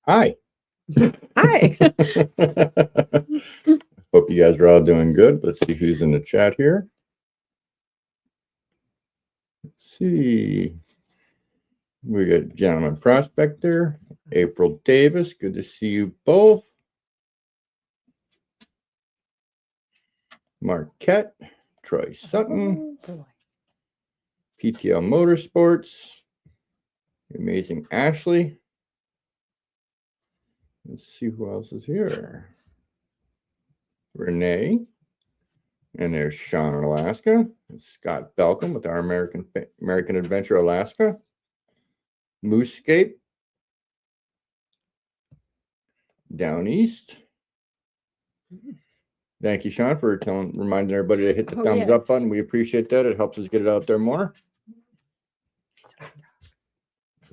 Hi. Hi. Hope you guys are all doing good. Let's see who's in the chat here. Let's see. We got Gentleman Prospector, April Davis. Good to see you both. Marquette, Troy Sutton, PTL Motorsports, Amazing Ashley. Let's see who else is here. Renee. And there's Sean in Alaska. Scott Belcom with our American Adventure Alaska. Moosescape. Down East. Thank you, Sean, for reminding everybody to hit the thumbs up button. We appreciate that. It helps us get it out there more.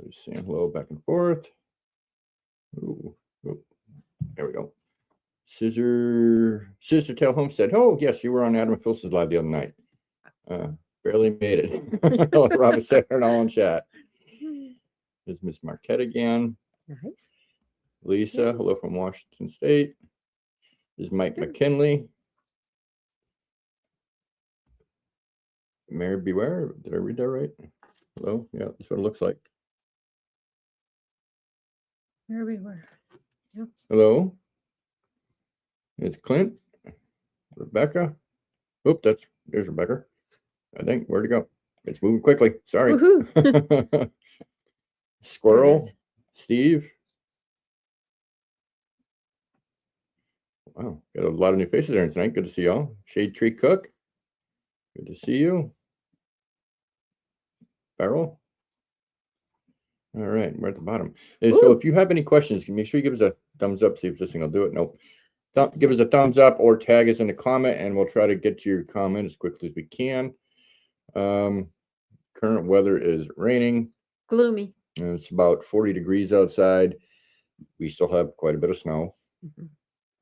Just saying hello back and forth. Ooh, there we go. Scissor Tail Homestead. Oh, yes, you were on Adam Phillips's live the other night. Barely made it. Robert said it all in chat. There's Miss Marquette again. Nice. Lisa, hello from Washington State. There's Mike McKinley. Mary Beware. Did I read that right? Hello? Yeah, that's what it looks like. Mary Beware. Yep. Hello. It's Clint. Rebecca. Oop, there's Rebecca. I think. Where'd it go? It's moving quickly. Sorry. Squirrel. Steve. Wow, got a lot of new faces there tonight. Good to see y'all. Shade Tree Cook. Good to see you. Farrell. All right, we're at the bottom. So if you have any questions, make sure you give us a thumbs up. See if this thing will do it. Nope. Give us a thumbs up or tag us in the comment, and we'll try to get to your comment as quickly as we can. Current weather is raining. Gloomy. And it's about 40 degrees outside. We still have quite a bit of snow,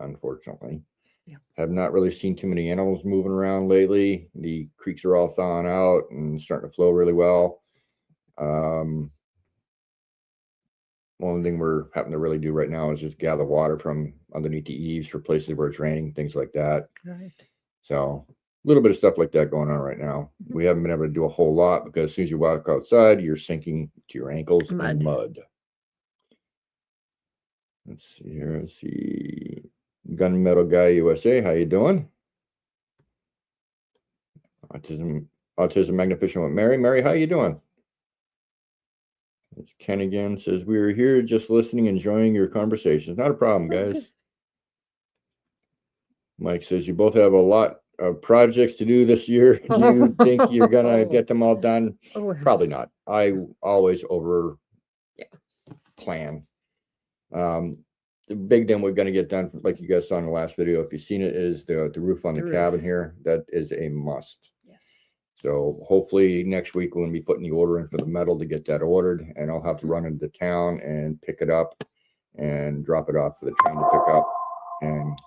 unfortunately. Yeah. Have not really seen too many animals moving around lately. The creeks are all thawing out and starting to flow really well. One thing we're having to really do right now is just gather water from underneath the eaves for places where it's raining, things like that. Right. So a little bit of stuff like that going on right now. We haven't been able to do a whole lot because as soon as you walk outside, you're sinking to your ankles in mud. Let's see here. Let's see. Gunmetal Guy USA, how you doing? Autism Magnificent with Mary. Mary, how you doing? It's Ken again. Says we are here just listening, enjoying your conversations. Not a problem, guys. Mike says you both have a lot of projects to do this year. Do you think you're gonna get them all done? Probably not. I always over plan. The big thing we're going to get done, like you guys saw in the last video, if you've seen it, is the roof on the cabin here. That is a must. Yes. So hopefully next week we're going to be putting the order in for the metal to get that ordered, and I'll have to run into town and pick it up and drop it off for the train to pick up and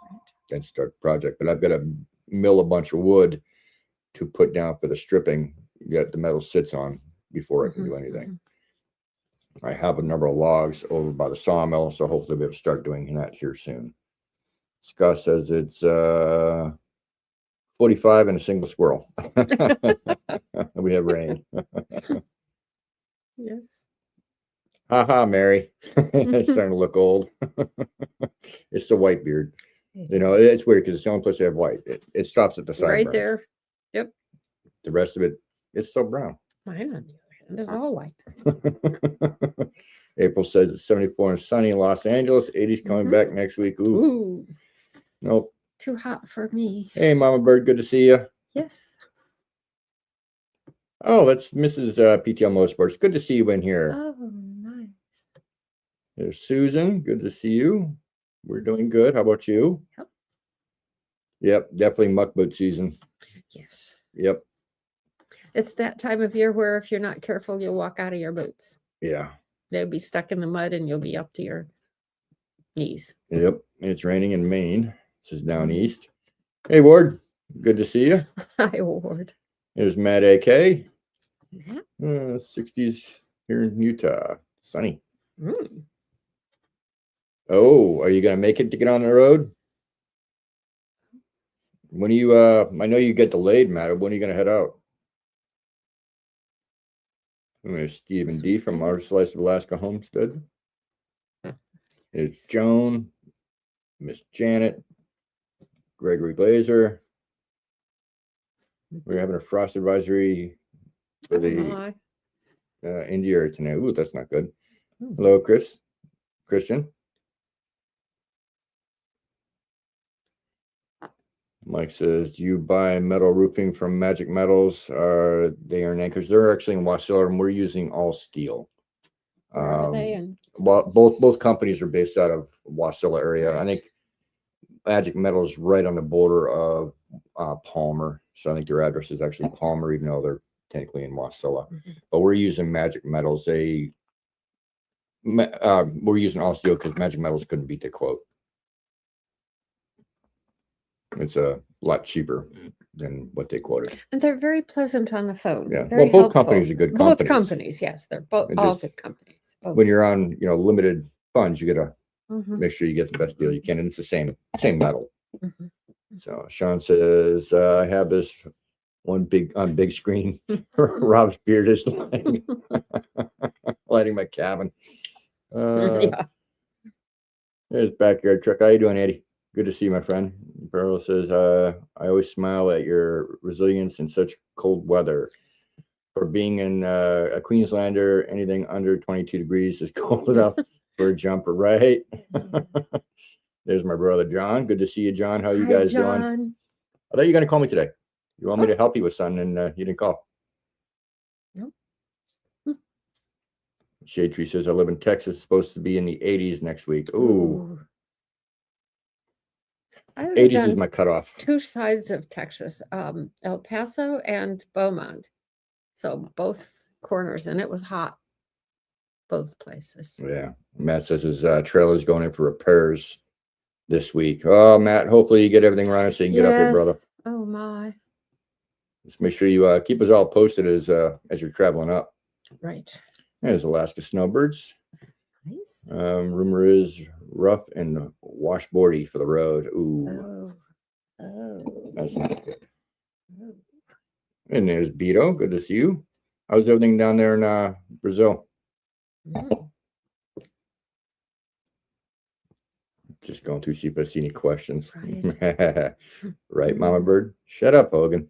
then start the project. But I've got to mill a bunch of wood to put down for the stripping that the metal sits on before I can do anything. I have a number of logs over by the sawmill, so hopefully we'll be able to start doing that here soon. Scott says it's 45 and a single squirrel. We have rain. Yes. Haha, Mary. It's starting to look old. It's the white beard. You know, it's weird because it's the only place they have white. It stops at the sideburns. Right there. Yep. The rest of it, it's still brown. Mine on the other hand is all white. April says it's 74 and sunny in Los Angeles. 80s coming back next week. Ooh. Nope. Too hot for me. Hey, Mama Bird. Good to see you. Yes. Oh, that's Mrs. PTL Motorsports. Good to see you in here. Oh, nice. There's Susan. Good to see you. We're doing good. How about you? Yep. Yep. Definitely muck boot season. Yes. Yep. It's that time of year where if you're not careful, you'll walk out of your boots. Yeah. They'll be stuck in the mud and you'll be up to your knees. Yep. It's raining in Maine. This is down east. Hey, Ward. Good to see you. Hi, Ward. There's Matt AK. 60s here in Utah. Sunny. Oh, are you gonna make it to get on the road? When are you I know you get delayed, Matt. When are you gonna head out? There's Stephen This D from weekend. Our Slice of Alaska Homestead. It's Joan, Miss Janet, Gregory Glazer. We're having a frost advisory for Oh, the my. India area tonight. Ooh, that's not good. Hmm. Hello, Christian. Mike says, "Do you buy metal roofing from Magic Metals? They are anchors. They're actually in Wasilla, and we're using all steel. Where are they? And Well, both companies are based out of Wasilla area. I Right. think Magic Metals is right on the border of Palmer, so I think their address is actually Palmer, even though they're technically in Wasilla. But we're using Magic Metals. We're using all steel because Magic Metals couldn't beat the quote. It's a lot cheaper than what they quoted. And they're very pleasant on the phone. Yeah. Very Well, both helpful. companies are good Both companies. companies, yes, they're both It all just- good companies. Both. When you're on, limited funds, you gotta Mhm, make sure you get the best deal you can, and it's the same metal. mhm. So Sean says, I have this one big screen. Rob's beard is lighting my cabin. Yeah. There's backyard truck. How you doing, Eddie? Good to see you, my friend. Burrow says, I always smile at your resilience in such cold weather. For being in a Queenslander, anything under 22 degrees is cold enough for a jumper, right? There's my brother, John. Good to see you, John. How you Hi, guys doing? John. I thought you were going to call me today. You want me Oh. to help you with something, and you didn't call. Nope. Shade Tree says, I live in Texas. It's supposed to be in the 80s next week. Ooh. I lived 80s is on my cutoff. two sides of Texas, El Paso and Beaumont. So both corners, and it was hot. Both places. Yeah. Matt says his trailer's going in for repairs this week. Oh, Matt, hopefully you get everything running so you can get up here, Yes. brother. Oh my. Just make sure you keep us all posted as you're traveling up. Right. There's Alaska Snowbirds. Nice. Rumor is rough and washboardy for the road. Ooh, Oh. that's not good. Oh. And there's Beto. Good to see you. How's everything down there in Brazil? Mm. Just going through, see if I see any questions. Right. Right, Mama Bird? Shut up, Hogan.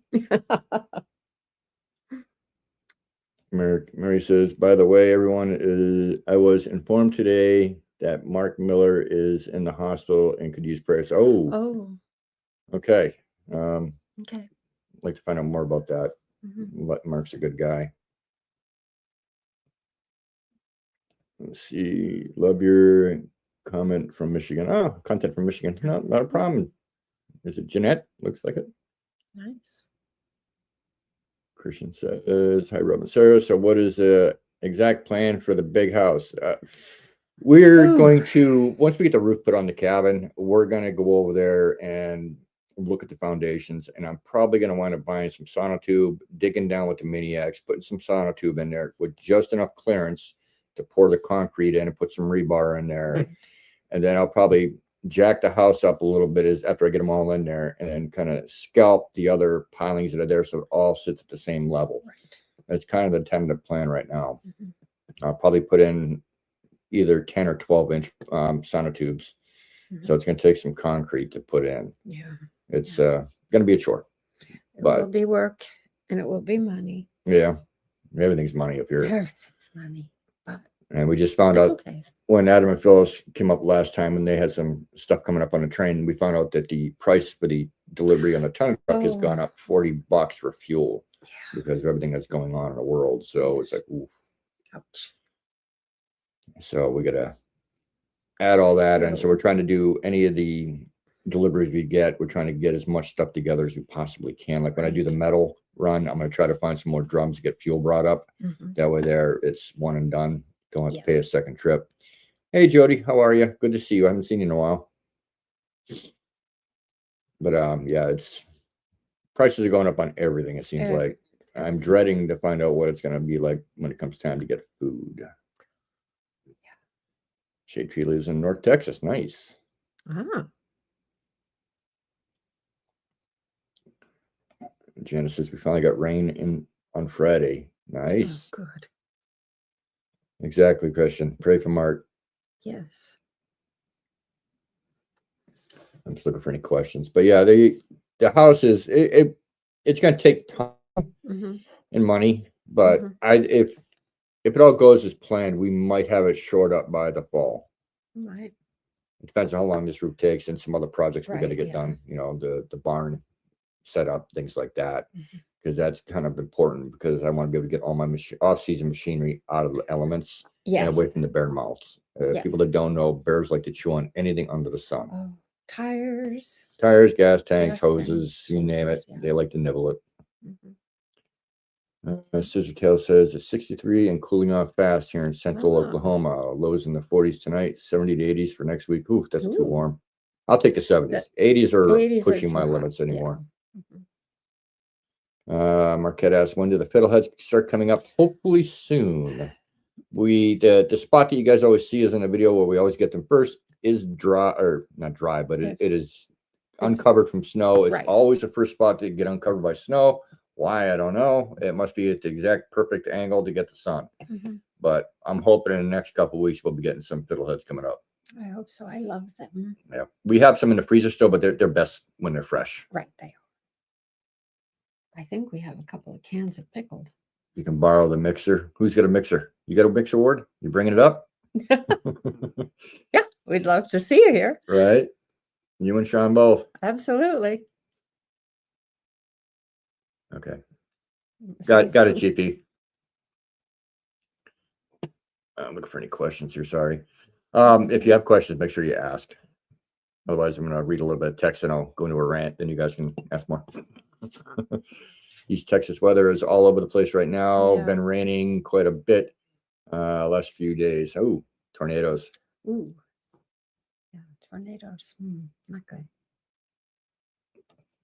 Mary says, by the way, everyone, I was informed today that Mark Miller is in the hospital and could use prayers. Oh. Okay. Okay. I'd like to find out more about that. Mark's a good guy. Let's see. Love your comment from Michigan. Oh, content from Michigan. No, not a problem. Is it Jeanette? Looks like it. Nice. Christian says, hi, Rob and Sarah. So what is the exact plan for the big house? We're going to, once we get the roof put on the cabin, we're going to go over there and look at the foundations. And I'm probably going to wind up buying some sonotube, digging down with the Mini-X, putting some sonotube in there with just enough clearance to pour the concrete in and put some rebar in there. Right. And then I'll probably jack the house up a little bit as after I get them all in there, and then kind of scalp the other pilings that are there so it all sits at the same level. Right. That's kind of the tentative plan right now. I'll probably put in either 10 or 12 inch sonotubes. So it's going to take some concrete to put in. Yeah. It's going to be a chore. It will be work and it will be money. Yeah. Everything's money up here. Everything's money. But and we just found out when Adam and Phyllis came up last time and they had some stuff coming up on the train, we found out that the price for the delivery on the ton truck has gone up $40 for fuel because of everything that's going on in the world. So it's like, ooh. Ouch. So we got to add all that. And so we're trying to do any of the deliveries we get. We're trying to get as much stuff together as we possibly can. Like when I do the metal run, I'm going to try to find some more drums to get fuel brought up. That way it's one and done. Don't have to pay a second trip. Hey, Jody, how are you? Good to see you. I haven't seen you in a while. But yeah, prices are going up on everything, it seems like. I'm dreading to find out what it's going to be like when it comes time to get food. Shade Tree lives in North Texas. Nice. Ah, Janice says we finally got rain in on Friday. oh, Nice. good. Exactly, Christian. Pray for Mark. Yes. I'm just looking for any questions. But yeah, the house is it's gonna take time Mm-hmm. and money. But Mhm. if it all goes as planned, we might have it shored up by the fall. Right. It depends on how long this roof takes and some other projects we got to Right, get yeah. done. You know, the barn set up, things like that. Mhm. Because that's kind of important because I want to be able to get all my off-season machinery out of the elements and Yes. away from the bear mouths. Yes. People that don't know, bears like to chew on anything under the sun. Oh, tires. Tires, gas tanks, Gas hoses, tanks, you name it. hoses, yeah. They like to nibble it. Mhm. Scissor Tail says it's 63 and cooling off fast here in central Ah. Oklahoma. Lows in the 40s tonight, 70 to 80s for next week. Oof, that's too Ooh. warm. I'll take the 70s. 80s are 80s are pushing my too hot, limits yeah. anymore. Mhm. Marquette asks, when do the fiddleheads start coming up? Hopefully soon. The spot that you guys always see is in the video where we always get them first is dry, or not dry, but it is uncovered from snow. It's right. always the first spot to get uncovered by snow. Why, I don't know. It must be at the exact perfect angle to get the sun. Mhm. But I'm hoping in the next couple of weeks we'll be getting some fiddleheads coming up. I hope so. I love them. Yeah, we have some in the freezer still, but they're best when they're fresh. Right, they are. I think we have a couple of cans of pickled. You can borrow the mixer. Who's got a mixer? You got a mixer, Ward? You bringing it up? Yeah, we'd love to see you here. Right? You and Sean both. Absolutely. Okay. Got it, GP. I'm looking for any questions here. Sorry. If you have questions, make sure you ask. Otherwise, I'm going to read a little bit of text and I'll go into a rant. Then you guys can ask more. East Texas weather is all over the place right now. Yeah. Been raining quite a bit last few days. Oh, tornadoes. Ooh. Yeah, tornadoes. Not good.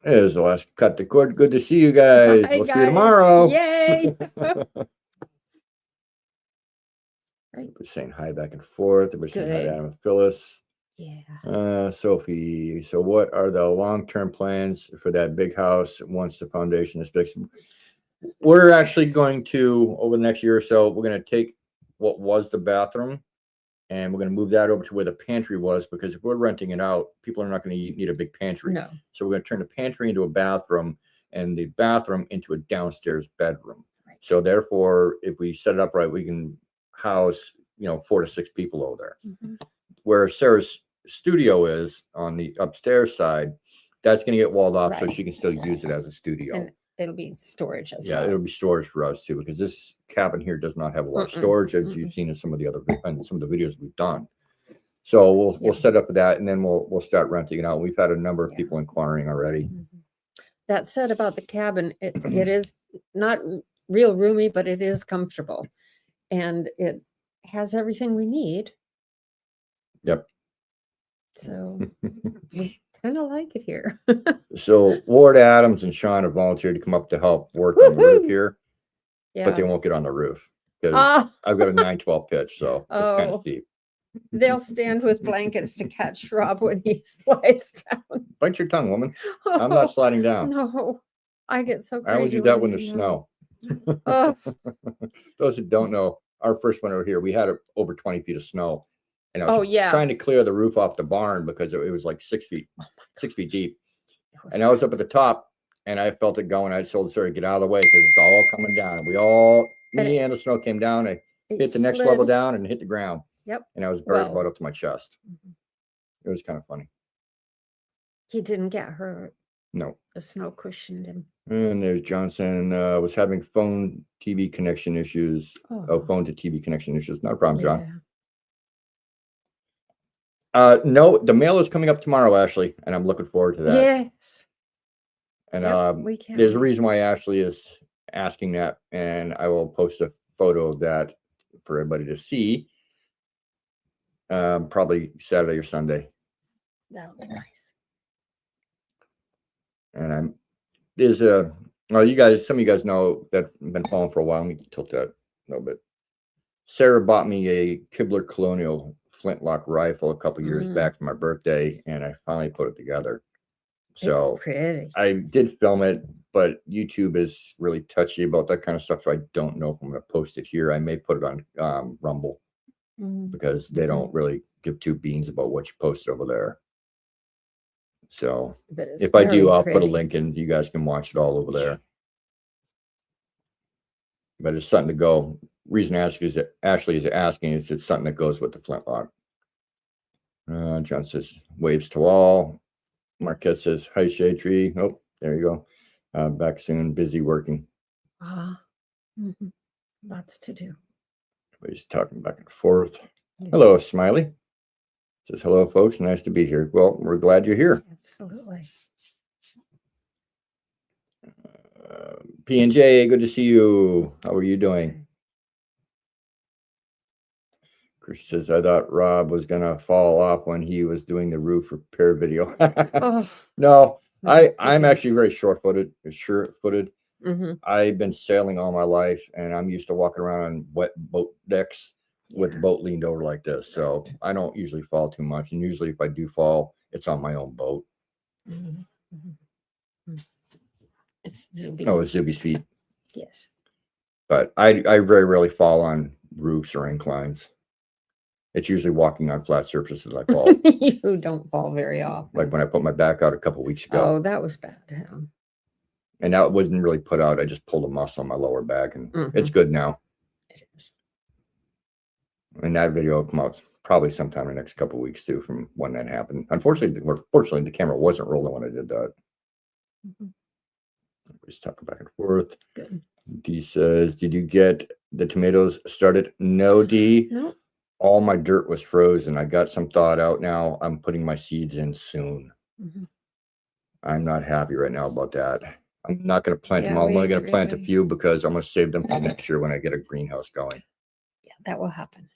There's the last cut the cord. Good to see you guys. Hi, We'll see you tomorrow. Yay. Right. Saying hi back and forth. Everybody's saying hi to Good. Adam and Phyllis. Yeah. Sophie, so what are the long-term plans for that big house once the foundation is fixed? We're actually going to, over the next year or so, we're going to take what was the bathroom and we're going to move that over to where the pantry was, because if we're renting it out, people are not going to need a big pantry. No. So we're going to turn the pantry into a bathroom and the bathroom into a downstairs bedroom. Right. So therefore, if we set it up right, we can house, 4 to 6 people over there. Mhm. Where Sarah's studio is on the upstairs side, that's going to get walled off so Right. she can still use it as a studio. And it'll be storage as Yeah, well. it'll be storage for us too, because this cabin here does not have a lot of storage, as you've seen in some of the other some of the videos we've done. So we'll set up that, and then we'll start renting it out. We've had a number of people inquiring already. That said about the cabin, it is not real roomy, but it is comfortable, and it has everything we need. Yep. So we kind of like it here. So Ward Adams and Sean have volunteered to come up to help work on the roof here, but they won't get on the roof because I've got a 912 pitch, so it's kind of steep. They'll stand with blankets to catch Rob when he slides down. Bite your tongue, woman. I'm not sliding down. No, I get so crazy. I always do that when there's snow. Those who don't know, our first winter here, we had over 20 feet of snow. And I was trying to clear the roof off the barn because it was like 6 feet, 6 feet deep. And I was up at the top and I felt it going. I told Sarah, get out of the way because it's all coming down. And me and the snow came down. I hit the next level down and hit the ground. Yep. And I was buried about up to my chest. It was kind of funny. He didn't get hurt. No. The snow cushioned him. And there's Johnson, was having phone TV connection issues. Phone to TV connection issues. Not a problem, John. No, the mail is coming up tomorrow, Ashley, and I'm looking forward to that. Yes. And there's a reason why Ashley is asking that, and I will post a photo of that for everybody to see. Probably Saturday or Sunday. That'll be nice. And you guys, some of you guys know that I've been following for a while. Let me tilt that a little bit. Sarah bought me a Kibler Colonial flintlock rifle a couple years back for my birthday, and I finally put it together. So It's pretty. I did film it, but YouTube is really touchy about that kind of stuff. So I don't know if I'm going to post it here. I may put it on Rumble because they don't really give two beans about what you post over there. So But it's if I do, very I'll put a pretty. link in. You guys can watch it all over there. But it's something to go. Reason Ashley is asking is it's something that goes with the flintlock. John says waves to all. Marquette says hi shade tree. Oh, there you go. Back soon, busy working. Lots to do. Everybody's talking back and forth. Hello, Smiley. Says hello, folks. Nice to be here. Well, we're glad you're here. Absolutely. P&J, good to see you. How are you doing? Chris says, I thought Rob was going to fall off when he was doing the roof repair video. No, I'm actually very short-footed. I've been sailing all my life, and I'm used to walking around on wet boat decks with the boat leaned over like this. So I don't usually fall too much. And usually if I do fall, it's on my own boat. It's Zuby. Oh, it's Zuby's feet. Yes. But I very rarely fall on roofs or inclines. It's usually walking on flat surfaces I fall. You don't fall very often. Like when I put my back out a couple weeks ago. Oh, that was bad. And now it wasn't really put out. I just pulled a muscle on my lower back, and it's good now. It is. And that video will come out probably sometime in the next couple of weeks too, from when that happened. Unfortunately, fortunately, the camera wasn't rolling when I did that. Everybody's talking back and forth. Good. D says, did you get the tomatoes started? No, D. No. All my dirt was frozen. I got some thawed out now. I'm putting my seeds in soon. I'm not happy right now about that. I'm not going to plant them all. I'm only going to plant a few because I'm going to save them for next year when I get a greenhouse going. Yeah, that will happen.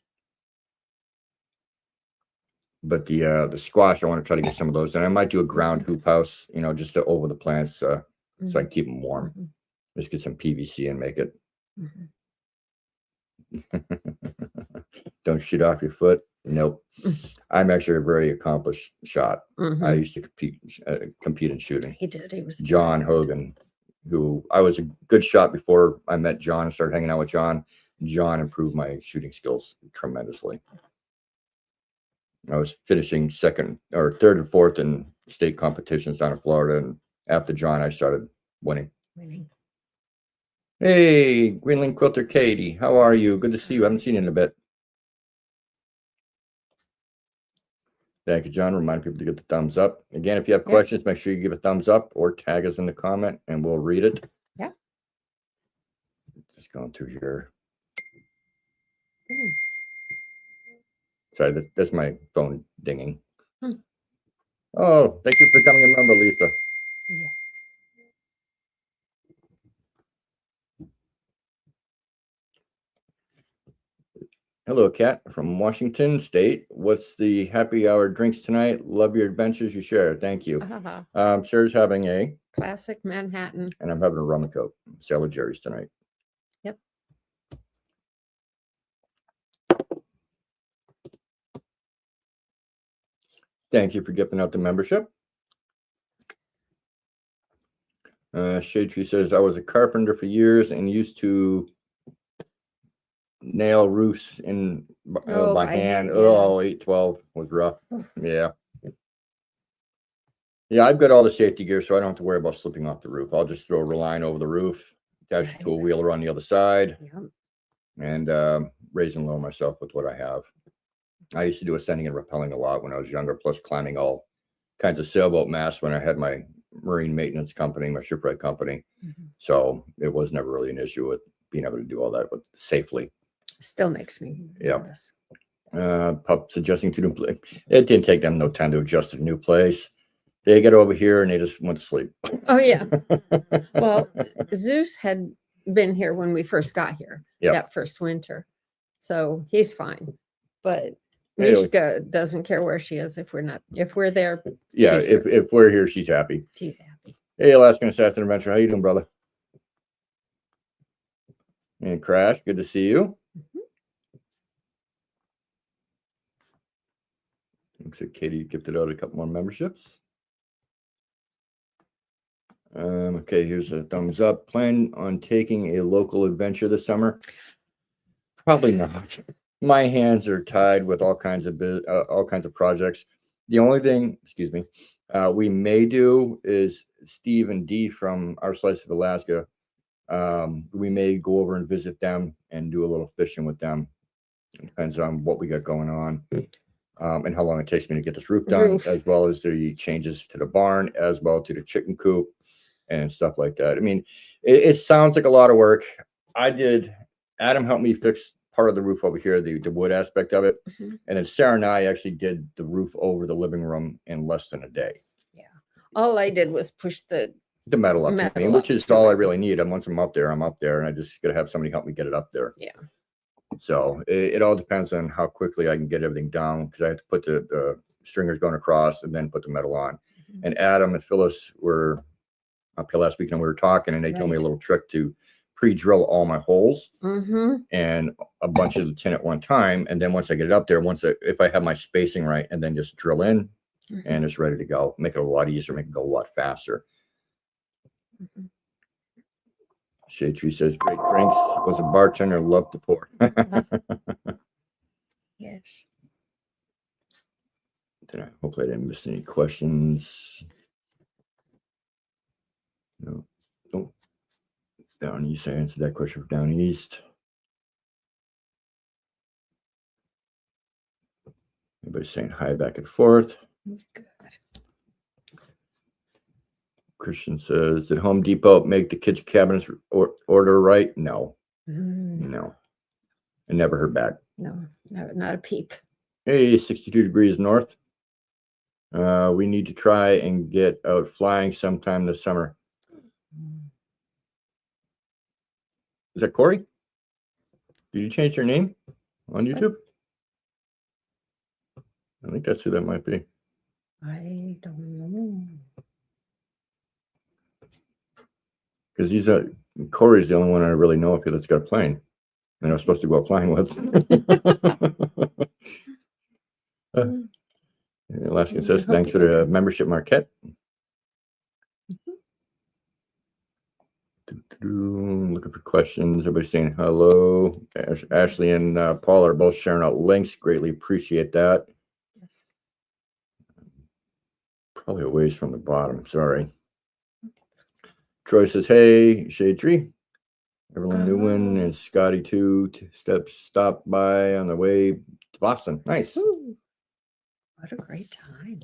But the squash, I want to try to get some of those. And I might do a ground hoop house, just to over the plants so I can keep them warm. Just get some PVC and make it. Don't shoot off your foot. Nope. I'm actually a very accomplished shot. I used to compete in shooting. He did. He was John Hogan, who I was a good shot before I met John and started hanging out with John. John improved my shooting skills tremendously. I was finishing second or third and fourth in state competitions down in Florida. And after John, I started winning. Hey, Greenland Quilter Katie, how are you? Good to see you. I haven't seen you in a bit. Thank you, John. Remind people to get the thumbs up. Again, if you have questions, make sure you give a thumbs up or tag us in the comment and we'll read it. Yeah. Just going through here. Sorry, that's my phone dinging. Oh, thank you for becoming a member, Lisa. Yeah. Hello, Kat from Washington State. What's the happy hour drinks tonight? Love your adventures you share. Thank you. Sarah's having a classic Manhattan. And I'm having a rum and coke. Sailor Jerry's tonight. Yep. Thank you for giving out the membership. Shade Tree says, I was a carpenter for years and used to nail roofs in by hand. Oh, 812 was rough. Yeah. I've got all the safety gear, so I don't have to worry about slipping off the roof. I'll just throw a line over the roof, attach it to a wheeler on the other side, and raise and lower myself with what I have. I used to do ascending and rappelling a lot when I was younger, plus climbing all kinds of sailboat masts when I had my marine maintenance company, my shipwright company. So it was never really an issue with being able to do all that, but safely. Still makes me nervous. Pup suggesting to do. It didn't take them no time to adjust to a new place. They get over here and they just went to sleep. Oh yeah. Well, Zeus had been here when we first got here that first winter, so he's fine. But Mishka doesn't care where she is if we're there. Yeah, if we're here, she's happy. She's happy. Hey, Alaskan Assassin Adventure, how you doing, brother? And Crash, good to see you. Looks like Katie gifted out a couple more memberships. Okay, here's a thumbs up. Plan on taking a local adventure this summer? Probably not. My hands are tied with all kinds of projects. The only thing, excuse me, we may do is Steve and Dee from Our Slice of Alaska. We may go over and visit them and do a little fishing with them. It depends on what we got going on. And how long it takes me to get this roof done, as well as the changes to the barn, as well to the chicken coop and stuff like that. I mean, it sounds like a lot of work. Adam helped me fix part of the roof over here, the wood aspect of it. And then Sarah and I actually did the roof over the living room in less than a day. Yeah. All I did was push the metal up to me, which is all I really need. And once I'm up there, and I just got to have somebody help me get it up there. Yeah. So it all depends on how quickly I can get everything down, because I have to put the stringers going across and then put the metal on. And Adam and Phyllis were up here last week and we were talking, and they told me a little trick to pre-drill all my holes and a bunch of the tin at one time. And then once I get it up there, if I have my spacing right, and then just drill in and it's ready to go, make it a lot easier, make it go a lot faster. Shade Tree says, great drinks. Was a bartender, loved to pour. Yes. Hopefully I didn't miss any questions. No. Oh. Down East, I answered that question for Down East. Everybody's saying hi back and forth. Good. Christian says, did Home Depot make the kitchen cabinets order right? No. No. I never heard back. No, not a peep. Hey, 62 degrees north. We need to try and get out flying sometime this summer. Is that Corey? Did you change your name on YouTube? I think that's who that might be. I don't know. Because Corey's the only one I really know of here that's got a plane, and I was supposed to go out flying with. Alaskan says, thanks for the membership, Marquette. Looking for questions. Everybody's saying hello. Ashley and Paul are both sharing out links. Greatly appreciate that. Yes. Probably a ways from the bottom. Sorry. Troy says, hey, Shade Tree. Evelyn Newman and Scotty too. Stop by on the way to Boston. Nice. Ooh, what a great time.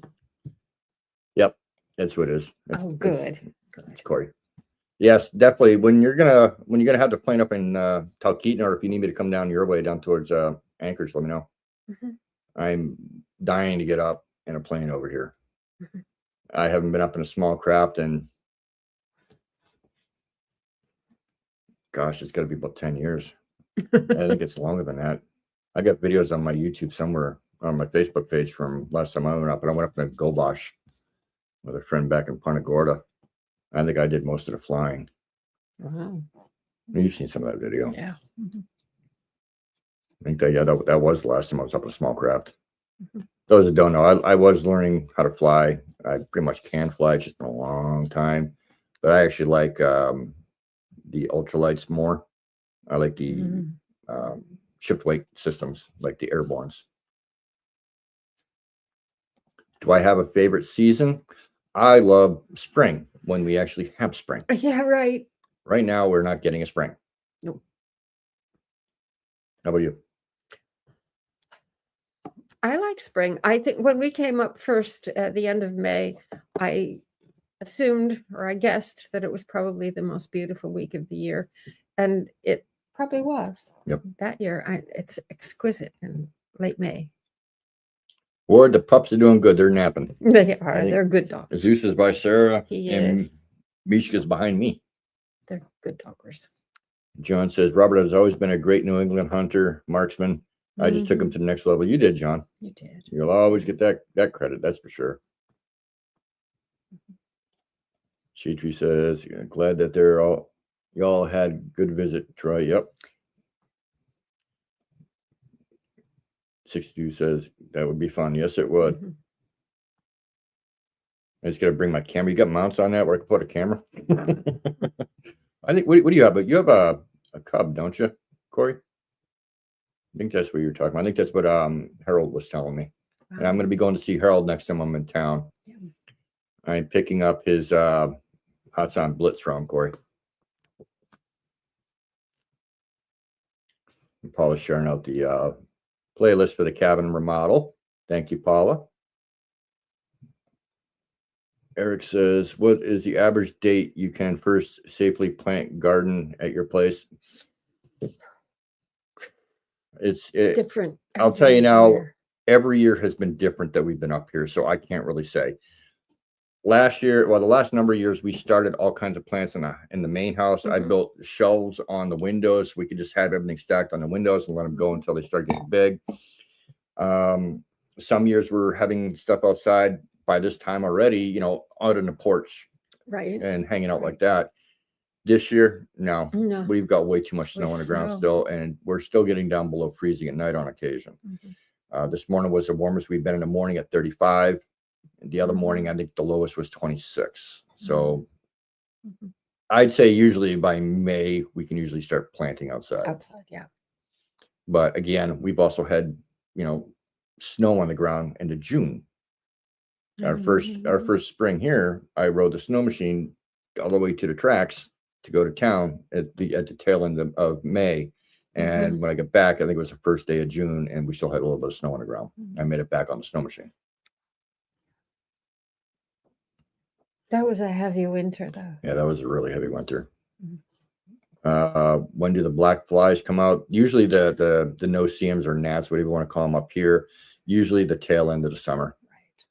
Yep, that's what it is. Good. It's Corey. Yes, definitely. When you're gonna have the plane up in Talkeetna, or if you need me to come down your way down towards Anchorage, let me know. I'm dying to get up in a plane over here. I haven't been up in a small craft, and gosh, it's got to be about 10 years. I think it's longer than that. I got videos on my YouTube somewhere on my Facebook page from last time I went up, and I went up in a Gobosh with a friend back in Punta Gorda. I think I did most of the flying. Wow. You've seen some of that video. Yeah. I think that was the last time I was up in a small craft. Those that don't know, I was learning how to fly. I pretty much can fly. It's just been a long time. But I actually like the ultralights more. I like the shift weight systems, like the airbornes. Do I have a favorite season? I love spring, when we actually have spring. Yeah, right. Right now, we're not getting a spring. Nope. How about you? I like spring. I think when we came up first at the end of May, I assumed, or I guessed, that it was probably the most beautiful week of the year. And it probably was. Yep. That year. It's exquisite in late May. Ward, the pups are doing good. They're napping. They are. They're good dogs. Zeus is by Sarah. He and is. Mishka's behind me. They're good doggers. John says, Robert has always been a great New England hunter, marksman. I just took him to the next level. You did, John. You did. You'll always get that credit. That's for sure. Sheetree says, glad that y'all had good visit, Troy. Yep. 62 says that would be fun. Yes, it would. Mhm. I just got to bring my camera. You got mounts on that where I can put a camera? I think, what do you have? But you have a cub, don't you, Corey? I think that's what you're talking about. I think that's what Harold was telling me. Wow. And I'm going to be going to see Harold next time I'm in town. Yeah. I'm picking up his Hot on Blitz from Corey. And Paula's sharing out the playlist for the cabin remodel. Thank you, Paula. Eric says, what is the average date you can first safely plant garden at your place? It's different. I'll tell you every now, year. every year has been different that we've been up here, so I can't really say. Last year, well, the last number of years, we started all kinds of plants in the main house. I Mhm. built shelves on the windows. We could just have everything stacked on the windows and let them go until they start getting big. Some years we're having stuff outside by this time already, you know, out on the porch Right. and hanging out Right. like that. This year, no, No. we've got way too much snow With on the ground snow. still, and we're still getting down below freezing at night on occasion. Mhm. This morning was the warmest we've been in the morning at 35. The other Mhm. morning, I think the lowest was 26. So Mhm. I'd say usually by May, we can usually start planting outside. Outside, yeah. But again, we've also had, you know, snow on the ground into June. Our Mhm. first spring here, I rode the snow machine all the way to the tracks to go to town at the tail end of May. And when I got back, I think it was the first day of June, and we still had a little bit of snow on the ground. I made it back on the snow machine. That was a heavy winter, though. Yeah, that was a really heavy winter. Mhm. When do the black flies come out? Usually the no-see-ums or gnats, whatever you want to call them up here, usually the tail end of the summer. Right.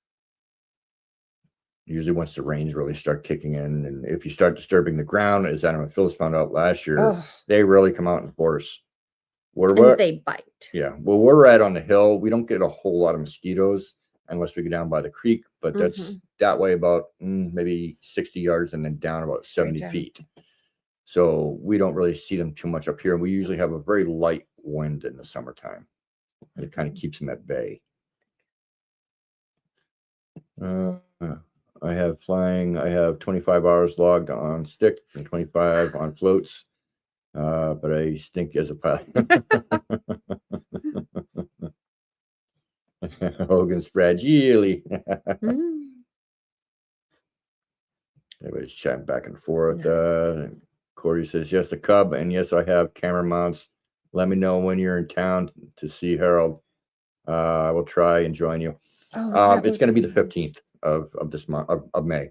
Usually once the rains really start kicking in, and if you start disturbing the ground, as Adam and Phyllis found out last year, Oh, they really come out in force. and they bite. Yeah, well, we're at on the hill. We don't get a whole lot of mosquitoes unless we go down by the creek, but that's that way about maybe 60 yards and then down about 70 down. feet. So we don't really see them too much up here. And we usually have a very light wind in the summertime. And it kind of keeps them at bay. I have 25 hours logged on stick and 25 on floats. But I stink as a pilot. Hogan's fragile. Everybody's chatting back and forth. Nice. Corey says, yes, the cub. And yes, I have camera mounts. Let me know when you're in town to see Harold. I will try and join you. It's going to be the 15th of this month of May.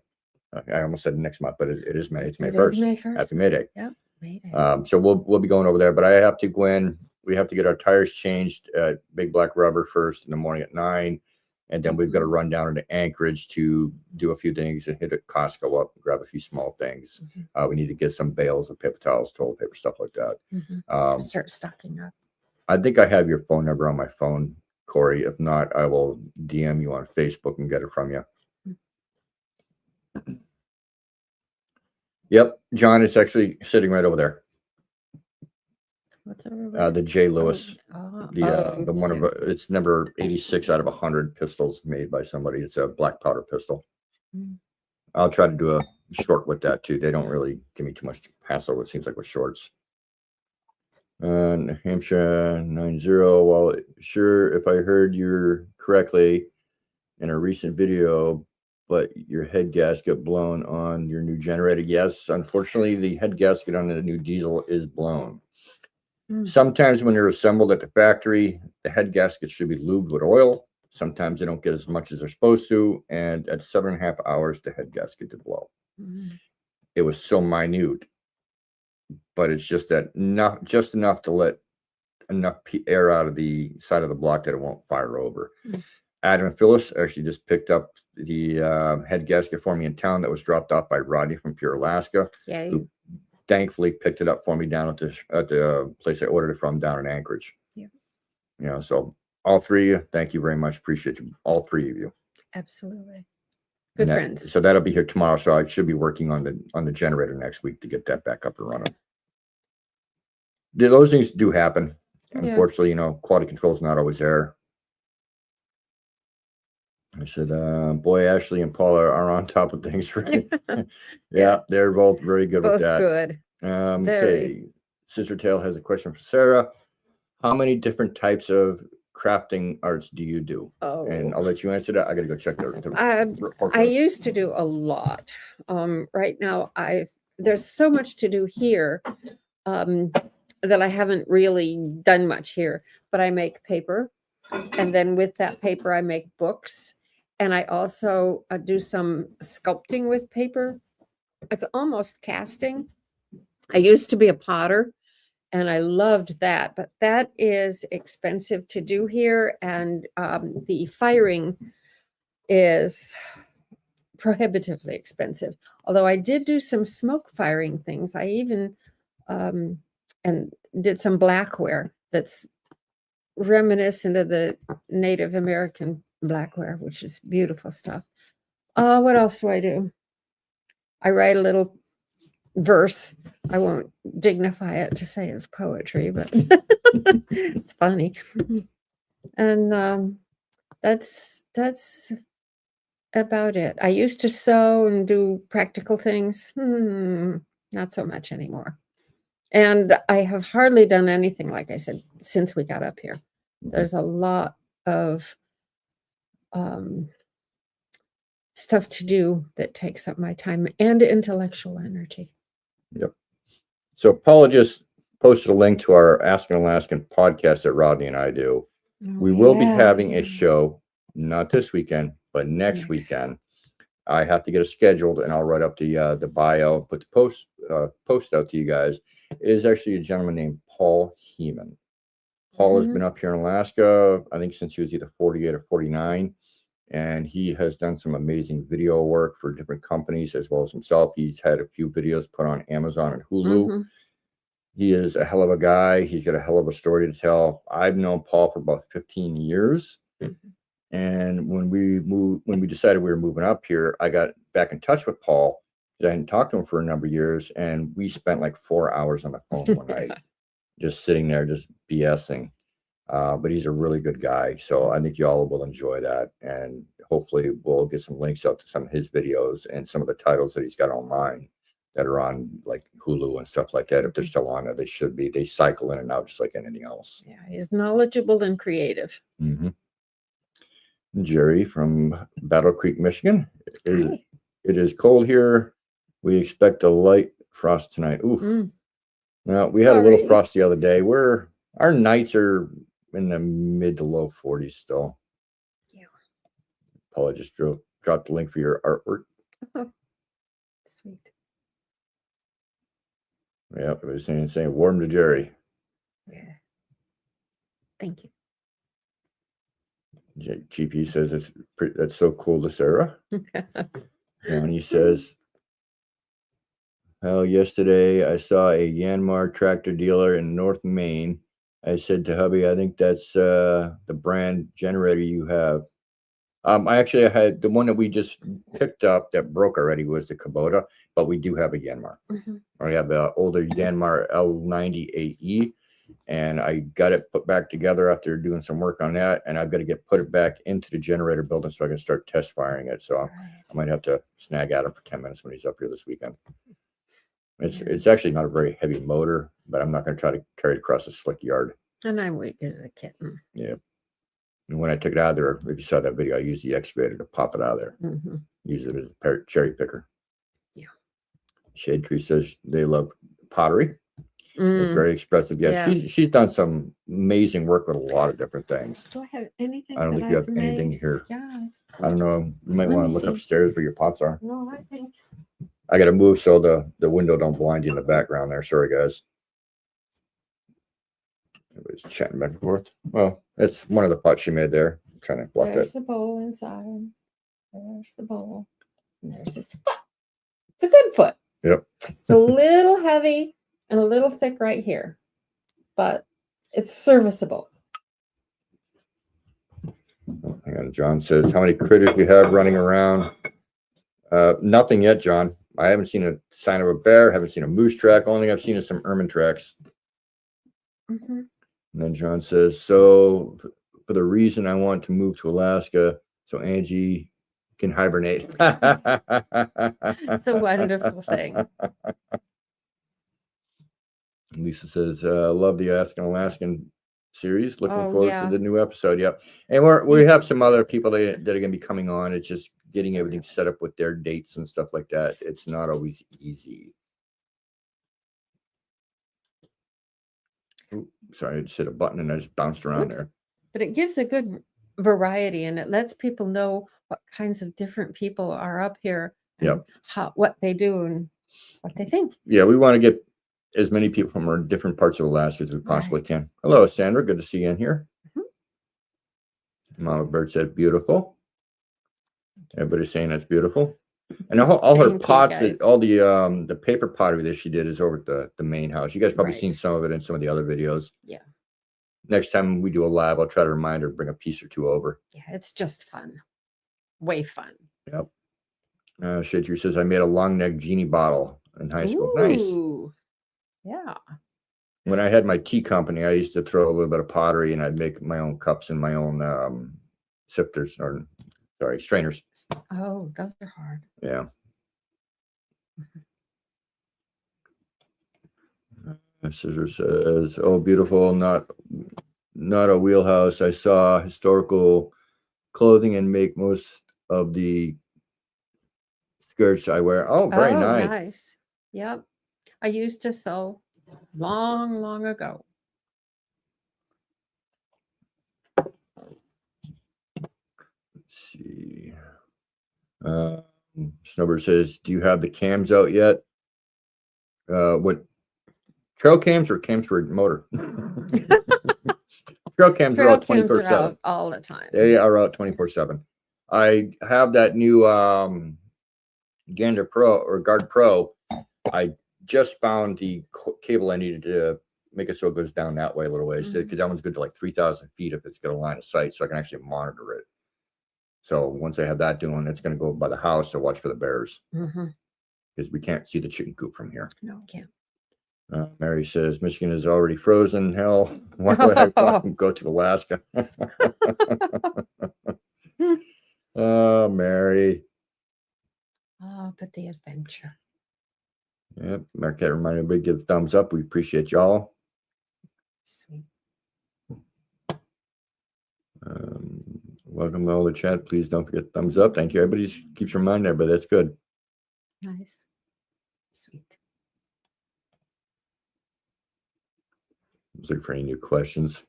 I almost said next month, but it is May. It's May 1st. May 1st. Happy May Day. Yep. May Day. So we'll be going over there, but I have to go in. We have to get our tires changed at Big Black Rubber first in the morning at 9. And then we've got to run down into Anchorage to do a few things and hit a Costco up and grab a few small things. We need to get some bales of paper towels, toilet paper, stuff like that. Start stocking up. I think I have your phone number on my phone, Corey. If not, I will DM you on Facebook and get it from you. Yep, John is actually sitting right over there. What's over the J. Lewis, the one okay. of it's number 86 out of 100 pistols made by somebody. It's a black powder pistol. I'll try to do a short with that too. They don't really give me too much hassle. It seems like with shorts. New Hampshire 90. Well, sure, if I heard you correctly in a recent video, but your head gasket blown on your new generator. Yes, unfortunately, the head gasket on the new diesel is blown. Sometimes when they're assembled at the factory, the head gaskets should be lubed with oil. Sometimes they don't get as much as they're supposed to. And at 7.5 hours, the head gasket did blow. It was so minute, but it's just that just enough to let enough air out of the side of the block that it won't fire over. Adam and Phyllis actually just picked up the head gasket for me in town that was dropped off by Rodney from Pure Alaska. Yeah. Who thankfully picked it up for me down at the place I ordered it from down in Anchorage. Yeah. You know, so all three of you, thank you very much. Appreciate you, all three of you. Absolutely. Good friends. So that'll be here tomorrow. So I should be working on the generator next week to get that back up and running. Those things do happen. Unfortunately, you know, quality control is not always there. I said, boy, Ashley and Paul are on top of things, right? Yeah, they're both very good with Both that. good. Okay. Sister Tail has a question for Sarah. How many different types of crafting arts do you do? And Oh, I'll let you answer that. I got to go check the report. I used to do a lot. Right now, there's so much to do here that I haven't really done much here. But I make paper, and then with that paper, I make books, and I also do some sculpting with paper. It's almost casting. I used to be a potter, and I loved that, but that is expensive to do here, and the firing is prohibitively expensive. Although I did do some smoke firing things. I even and did some blackware that's reminiscent of the Native American blackware, which is beautiful stuff. What else do I do? I write a little verse. I won't dignify it to say it's poetry, but it's funny. And that's about it. I used to sew and do practical things. Not so much anymore. And I have hardly done anything, like I said, since we got up here. There's a lot of stuff to do that takes up my time and intellectual energy. Yep. So Paula just posted a link to our Ask an Alaskan podcast that Rodney and I do. We will be having a show, not this weekend, but next weekend. I have to get it scheduled, and I'll write up the bio, put the post out to you guys. It is actually a gentleman named Paul Heeman. Paul has been up here in Alaska, I think, since he was either 48 or 49. And he has done some amazing video work for different companies as well as himself. He's had a few videos put on Amazon and Hulu. He is a hell of a guy. He's got a hell of a story to tell. I've known Paul for about 15 years. And when we decided we were moving up here, I got back in touch with Paul because I hadn't talked to him for a number of years. And we spent like 4 hours on the phone one night, just sitting there, just BSing. But he's a really good guy. So I think y'all will enjoy that. And hopefully we'll get some links out to some of his videos and some of the titles that he's got online that are on like Hulu and stuff like that. If they're still on there, they should be. They cycle in and out just like anything else. Yeah, he's knowledgeable and creative. Jerry from Battle Creek, Michigan. It is cold here. We expect a light frost tonight. Ooh. Now, we had a little frost the other day. Our nights are in the mid to low 40s still. Yeah. Paula just dropped the link for your artwork. Oh, sweet. Yeah, it was saying warm to Jerry. Yeah. Thank you. GP says that's so cool to Sarah. And he says, well, yesterday I saw a Yanmar tractor dealer in North Maine. I said to hubby, I think that's the brand generator you have. I had the one that we just picked up that broke already was the Kubota, but we do have a Yanmar. I have an older Yanmar L90 AE, and I got it put back together after doing some work on that, and I've got to put it back into the generator building so I can start test firing it. So I might have to snag Adam for 10 minutes when he's up here this weekend. It's actually not a very heavy motor, but I'm not going to try to carry it across a slick yard. And I'm weak as a kitten. Yeah. And when I took it out of there, if you saw that video, I used the excavator to pop it out of there. Use it as a cherry picker. Yeah. Shade Tree says they love pottery. It's very expressive. Yes, she's done some amazing work with a lot of different things. Do I have anything? I don't think you have anything here. Yeah. I don't know. You might want to look upstairs where your pots are. No, I think I got to move so the window don't blind you in the background there. Sorry, guys. Everybody's chatting back and forth. Well, that's one of the pots she made there. I'm trying to block there's that. the bowl inside. There's the bowl. And there's this foot. It's a good foot. Yep. It's a little heavy and a little thick right here, but it's serviceable. Hang on, John says, how many critters you have running around? Nothing yet, John. I haven't seen a sign of a bear. Haven't seen a moose track. Only thing I've seen is some ermine tracks. And then John says, so for the reason I want to move to Alaska, so Angie can hibernate. It's a wonderful thing. Lisa says, love the Asking Alaskan series. Looking Oh, forward yeah. to the new episode. Yep. And we have some other people that are going to be coming on. It's just getting everything set up with their dates and stuff like that. It's not always easy. Ooh, sorry, I just hit a button and I just bounced around there. But it gives a good variety, and it lets people know what kinds of different people are up here and Yep. what they do and what they think. Yeah, we want to get as many people from our different parts of Alaska as we possibly can. Hello, Sandra. Good to see you in here. Mama Bird said beautiful. Everybody's saying that's beautiful. And all her pots, all the paper pottery that she did is over at the main house. You guys probably seen some of it in some of the other videos. Yeah. Next time we do a live, I'll try to remind her to bring a piece or two over. Yeah, it's just fun. Way fun. Yep. Shadri says, I made a long neck genie bottle in high school. Ooh. Nice. Yeah. When I had my tea company, I used to throw a little bit of pottery and I'd make my own cups and my own sifters or strainers. Oh, those are hard. Yeah. Scissor says, oh, beautiful, not a wheelhouse. I saw historical clothing and make most of the skirts I wear. Oh, very nice. Nice. Yep. I used to sew long ago. Let's see. Snowbird says, do you have the cams out yet? What trail cams or cams for motor? Trail cams are out 24/7 all the time. They are out 24/7. I have that new Gander Pro or Guard Pro. I just found the cable I needed to make it so it goes down that way a little ways, because that one's good to like 3,000 feet if it's got a line of sight, so I can actually monitor it. So once I have that doing, it's going to go by the house to watch for the bears, because we can't see the chicken coop from here. No, we can't. Mary says Michigan is already frozen. Hell, why would I want to go to Alaska? Oh, Mary. Oh, but the adventure. Yep. Marquette reminded everybody, give a thumbs up. We appreciate y'all. Sweet. Welcome to all the chat. Please don't forget thumbs up. Thank you. Everybody keeps reminding everybody. That's good. Nice. Sweet. Looking for any new questions.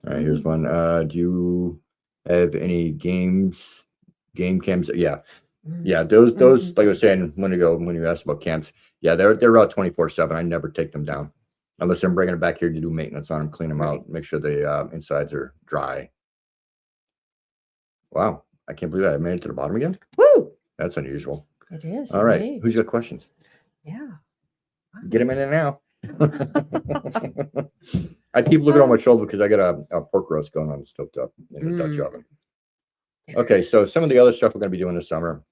All right, here's one. Do you have any game cams? Yeah. Those like I was saying when you asked about camps, yeah, they're out 24/7. I never take them down unless I'm bringing it back here to do maintenance on them, clean them out, make sure the insides are dry. Wow, I can't believe I made it to the bottom again. Woo! That's unusual. It is. All right, who's got questions? Yeah. Get them in there now. I keep looking on my shoulder because I got a pork roast going on the stovetop in the Dutch oven. Okay, so some of the other stuff we're going to be doing this summer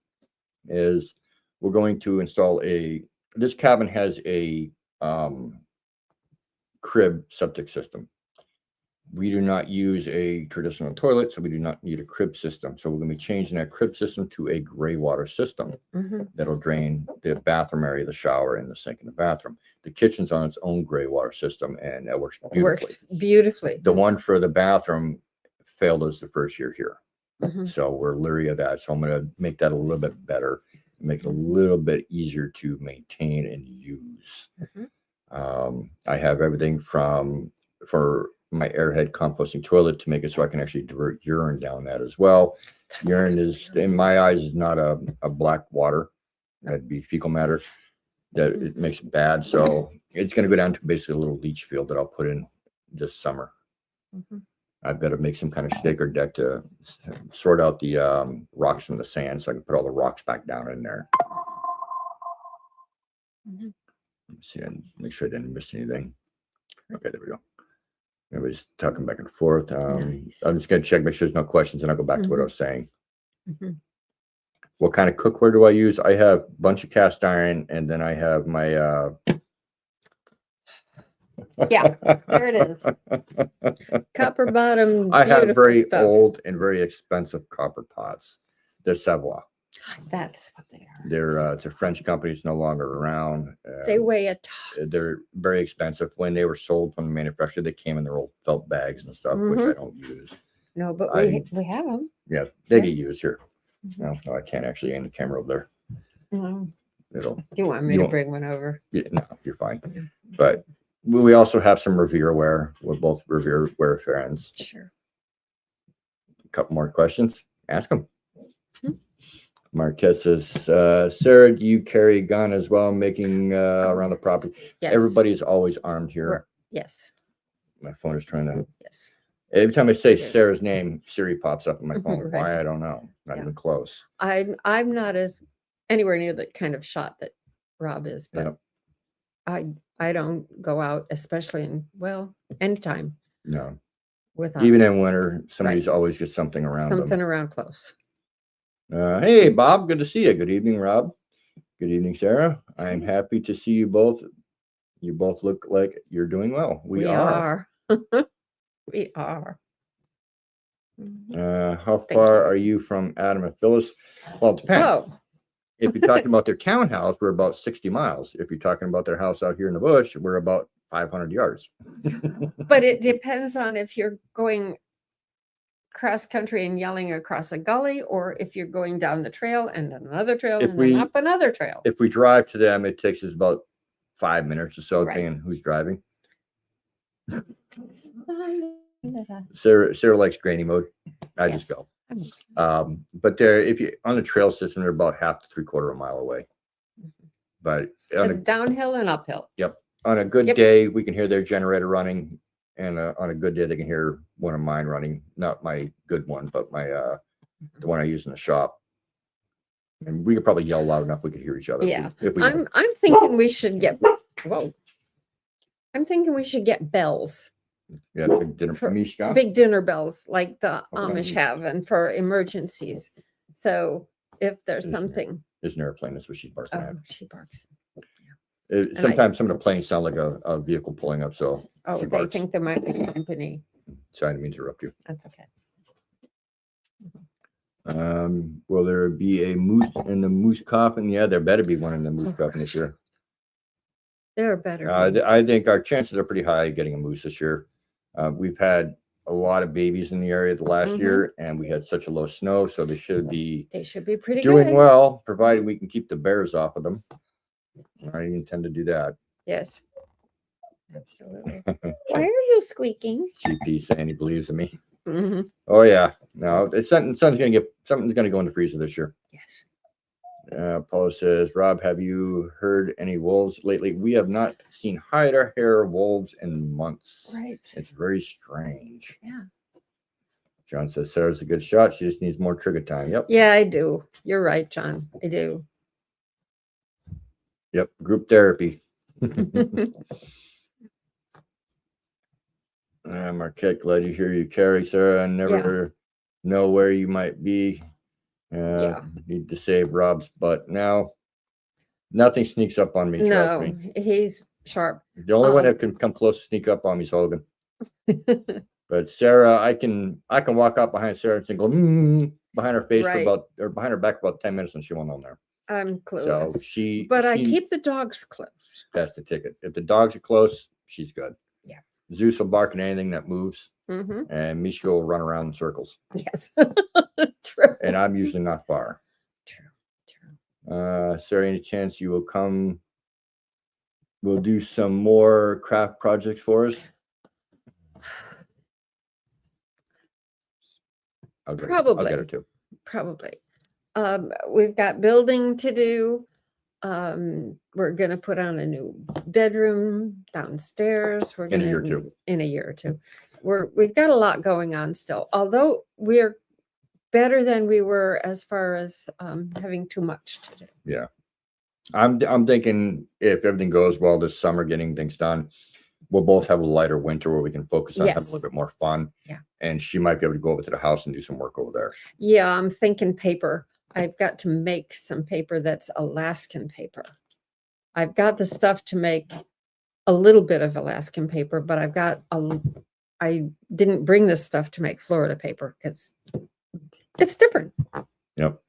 is we're going to install this cabin has a crib septic system. We do not use a traditional toilet, so we do not need a crib system. So we're going to be changing that crib system to a gray water system that'll drain the bathroom area, the shower, and the sink in the bathroom. The kitchen's on its own gray water system, and that works beautifully. Works beautifully. The one for the bathroom failed us the first year here. So we're leery of that. So I'm going to make that a little bit better, make it a little bit easier to maintain and use. I have everything for my airhead composting toilet to make it so I can actually divert urine down that as well. Urine is, in my eyes, is not a black water. That'd be fecal matter. That it makes it bad. So it's going to go down to basically a little leach field that I'll put in this summer. I've got to make some kind of shaker deck to sort out the rocks from the sand so I can put all the rocks back down in there. Let's see, and make sure I didn't miss anything. Okay, there we go. Everybody's talking back and forth. Nice. I'm just going to check, make sure there's no questions, and I'll go back to what I was saying. What kind of cookware do I use? I have a bunch of cast iron, and then I have my Yeah, there it is. Copper bottom. I have beautiful very stuff. old and very expensive copper pots. They're Savoie. That's what they are. They're it's a French company. It's no longer around. They weigh a ton. They're very expensive. When they were sold from the manufacturer, they came in their old felt bags and stuff, which I don't use. No, but I- we have them. Yeah, they Yeah. get used here. No, I can't actually aim the camera over there. Do It'll, you want me You to won't- bring one over? yeah, no, you're fine. But we also have some Revere ware. We're both Revere ware fans. Sure. A couple more questions. Ask them. Hmm. Marquette says, Sarah, do you carry a gun as well, making around the property? Yes. Everybody's always armed here. Yes. My phone is trying to. Yes. Every time I say Yes. Sarah's name, Siri pops up on my phone. Right. Why? I don't know. Not Yeah. even close. I'm not as anywhere near the kind of shot that Rob is, but Yep. I don't go out, especially in anytime No. without Even in winter, somebody's always got something around something them. around close. Hey, Bob. Good to see you. Good evening, Rob. Good evening, Sarah. I'm happy to see you both. You both look like you're doing well. We are. We are. How Thank far you. are you from Adam and Phyllis? Well, it depends. Oh, If you're talking about their townhouse, we're about 60 miles. If you're talking about their house out here in the bush, we're about 500 yards. but it depends on if you're going cross country and yelling across a gully, or if you're going down the trail and another trail If and we- then up another trail. If we drive to them, it takes us about 5 minutes or so, Right. depending on who's driving. Sarah likes granny mode. I just Yes. go. But they're if you on the trail system, they're about half to 3/4 mile away. But on It's downhill and uphill. a good Yep. day, we can hear their generator running, and on a good day, they can hear one of mine running. Not my good one, but my the one I use in the shop. And we could probably yell loud enough we could hear each other. Yeah. If we I'm thinking we should get whoa. I'm thinking we should get bells, yeah, big dinner for me, Scott. big dinner bells like the Okay. Amish have, and for emergencies. So if there's Isn't it? something, There's an airplane. That's what she's barking at. she barks. Sometimes some of the planes sound like a vehicle pulling up. So Oh, She they barks. think there might be company. sorry to interrupt you. That's okay. Will there be a moose in the moose coffin? Yeah, there better be one in the moose Oh, coffin this year. There better be. I think our chances are pretty high getting a moose this year. We've had a lot of babies in the area the last Mhm. year, and we had such a low snow, so they should be They should be pretty doing good. well, provided we can keep the bears off of them. I intend to do that. Yes. Absolutely. Why are you squeaking? GP saying he believes in me. Mhm. Oh yeah, no, it's something's gonna go in the freezer this year. Yes. Paula says, Rob, have you heard any wolves lately? We have not seen hide or hair wolves in months. Right. It's very strange. Yeah. John says Sarah's a good shot. She just needs more trigger time. Yep. Yeah, I do. You're right, John. I do. Yep. Group therapy. Marquette, glad you hear you carry, Sarah. I never know where you might be. Yeah. Need to save Rob's butt. Now, nothing sneaks up on me, trust No, me. he's sharp. The only one that can come close to sneak up on me is Hogan. But Sarah, I can walk up behind Sarah and go behind her face Right. or behind her back for about 10 minutes and she won't know there. I'm So clueless. But I she keep the dogs close. has to ticket. If the dogs are close, she's good. Yeah. Zeus will bark at anything that moves, Hmm. and Mishka will run around in circles. Yes. True. And I'm usually not far. True. Sarah, any chance you will come? We'll do some more craft projects for us. I'll get Probably. her too. Probably. We've got building to do. We're gonna put on a new bedroom downstairs. We're In a gonna year or two. in a year or two. We've got a lot going on still, although we're better than we were as far as having too much to do. I'm thinking if everything goes well this summer, getting things done, we'll both have a lighter winter where we can focus on having a Yes. little bit more fun. Yeah. And she might be able to go over to the house and do some work over there. Yeah, I'm thinking paper. I've got to make some paper that's Alaskan paper. I've got the stuff to make a little bit of Alaskan paper, but I didn't bring this stuff to make Florida paper because it's different. Yep.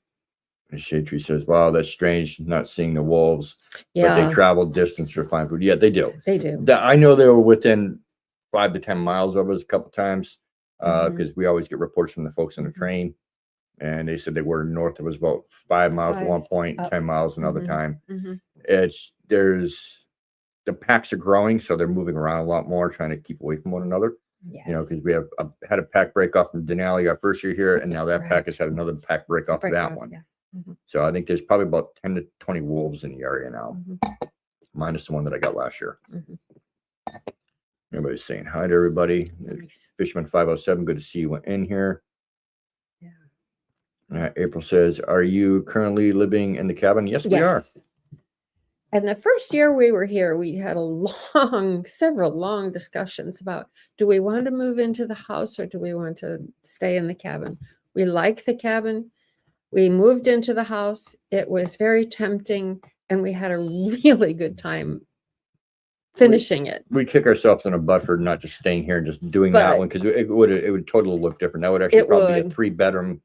And Shade Tree says, wow, that's strange not seeing the wolves. Yeah. But they travel distance to find food. Yeah, they do. They do. I know they were within 5 to 10 miles of us a couple times because we always get reports from the folks on the train. And they said they were north of us about 5 miles at one point, 10 miles another time. The packs are growing, so they're moving around a lot more, trying to keep away from one another. Yes. You know, because we have had a pack break off from Denali our first year here, and now that pack has had another pack break off of that one. Yeah. So I think there's probably about 10 to 20 wolves in the area now, minus the one that I got last year. Everybody's saying hi to everybody. Nice. Fisherman 507, good to see you in here. Yeah. April says, are you currently living in the cabin? Yes, we are. And the first year we were here, we had several long discussions about, do we want to move into the house or do we want to stay in the cabin? We like the cabin. We moved into the house. It was very tempting and we had a really good time finishing it. We kick ourselves in a butt for not just staying here and just doing that one because it would totally look different. That would actually probably be a 3-bedroom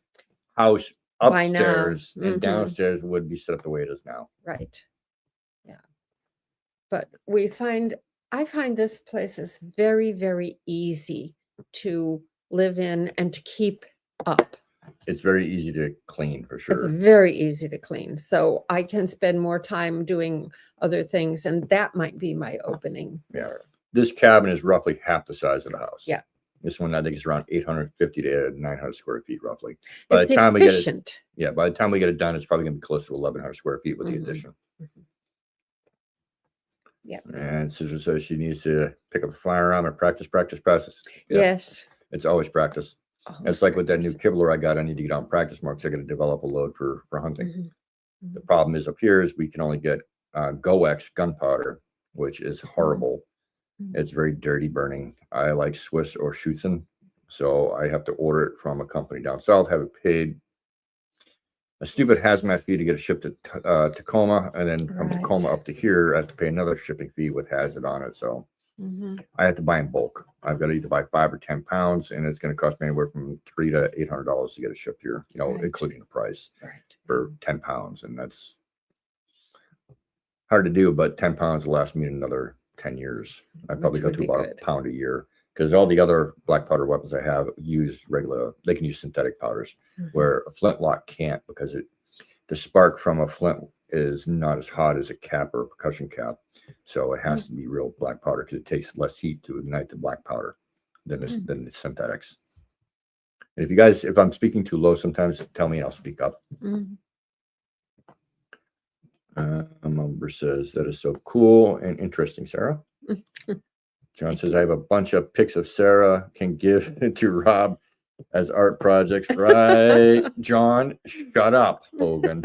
house upstairs and downstairs would be set up the way it is now. Right. Yeah. But I find this place is very, very easy to live in and to keep up. It's very easy to clean for sure. It's very easy to clean. So I can spend more time doing other things. And that might be my opening. Yeah. This cabin is roughly half the size of the house. Yeah. This one, I think, is around 850 to 900 square feet, roughly. By the time we get it, by the time we get it done, it's probably going to be close to 1,100 square feet with the addition. Yeah. And Susan says she needs to pick up a firearm and practice. Yeah. Yes. It's always practice. It's like with that new Kibler I got, I need to get on practice marks. I got to develop a load for hunting. The problem is up here is we can only get GoX gunpowder, which is horrible. It's very dirty burning. I like Swiss or Schutzen, so I have to order it from a company down south, have it paid a stupid hazmat fee to get it shipped to Tacoma, and then from Tacoma up to here, I have to pay another shipping fee with hazard on it. So I have to buy in bulk. I've got to either buy 5 or 10 pounds, and it's going to cost me anywhere from $300 to $800 to get it shipped here, including the price for 10 pounds. And that's hard to do, but 10 pounds will last me another 10 years. I probably go through about a pound a year because all the other black powder weapons I have use they can use synthetic powders where a flintlock can't because the spark from a flint is not as hot as a cap or a percussion cap. So it has to be real black powder because it takes less heat to ignite the black powder than the synthetics. And if I'm speaking too low, sometimes tell me and I'll speak up. Umber says, that is so cool and interesting, Sarah. John says, I have a bunch of pics of Sarah can give to Rob as art projects. Right, John, shut up, Hogan.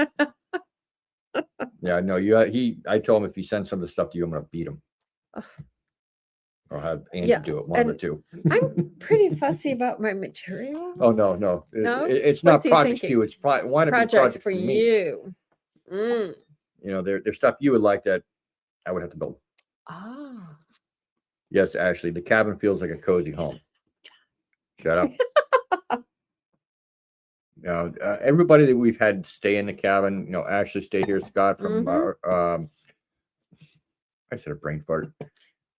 Yeah, no, I told him if he sends some of the stuff to you, I'm going to beat him. I'll have Angie do it, one or two. I'm pretty fussy about my material. Oh, no. No? It's not projects to you. It's projects for you. There's stuff you would like that I would have to build. Yes, Ashley, the cabin feels like a cozy home. Shut up. Everybody that we've had stay in the cabin, Ashley stayed here, Scott from I said a brain fart.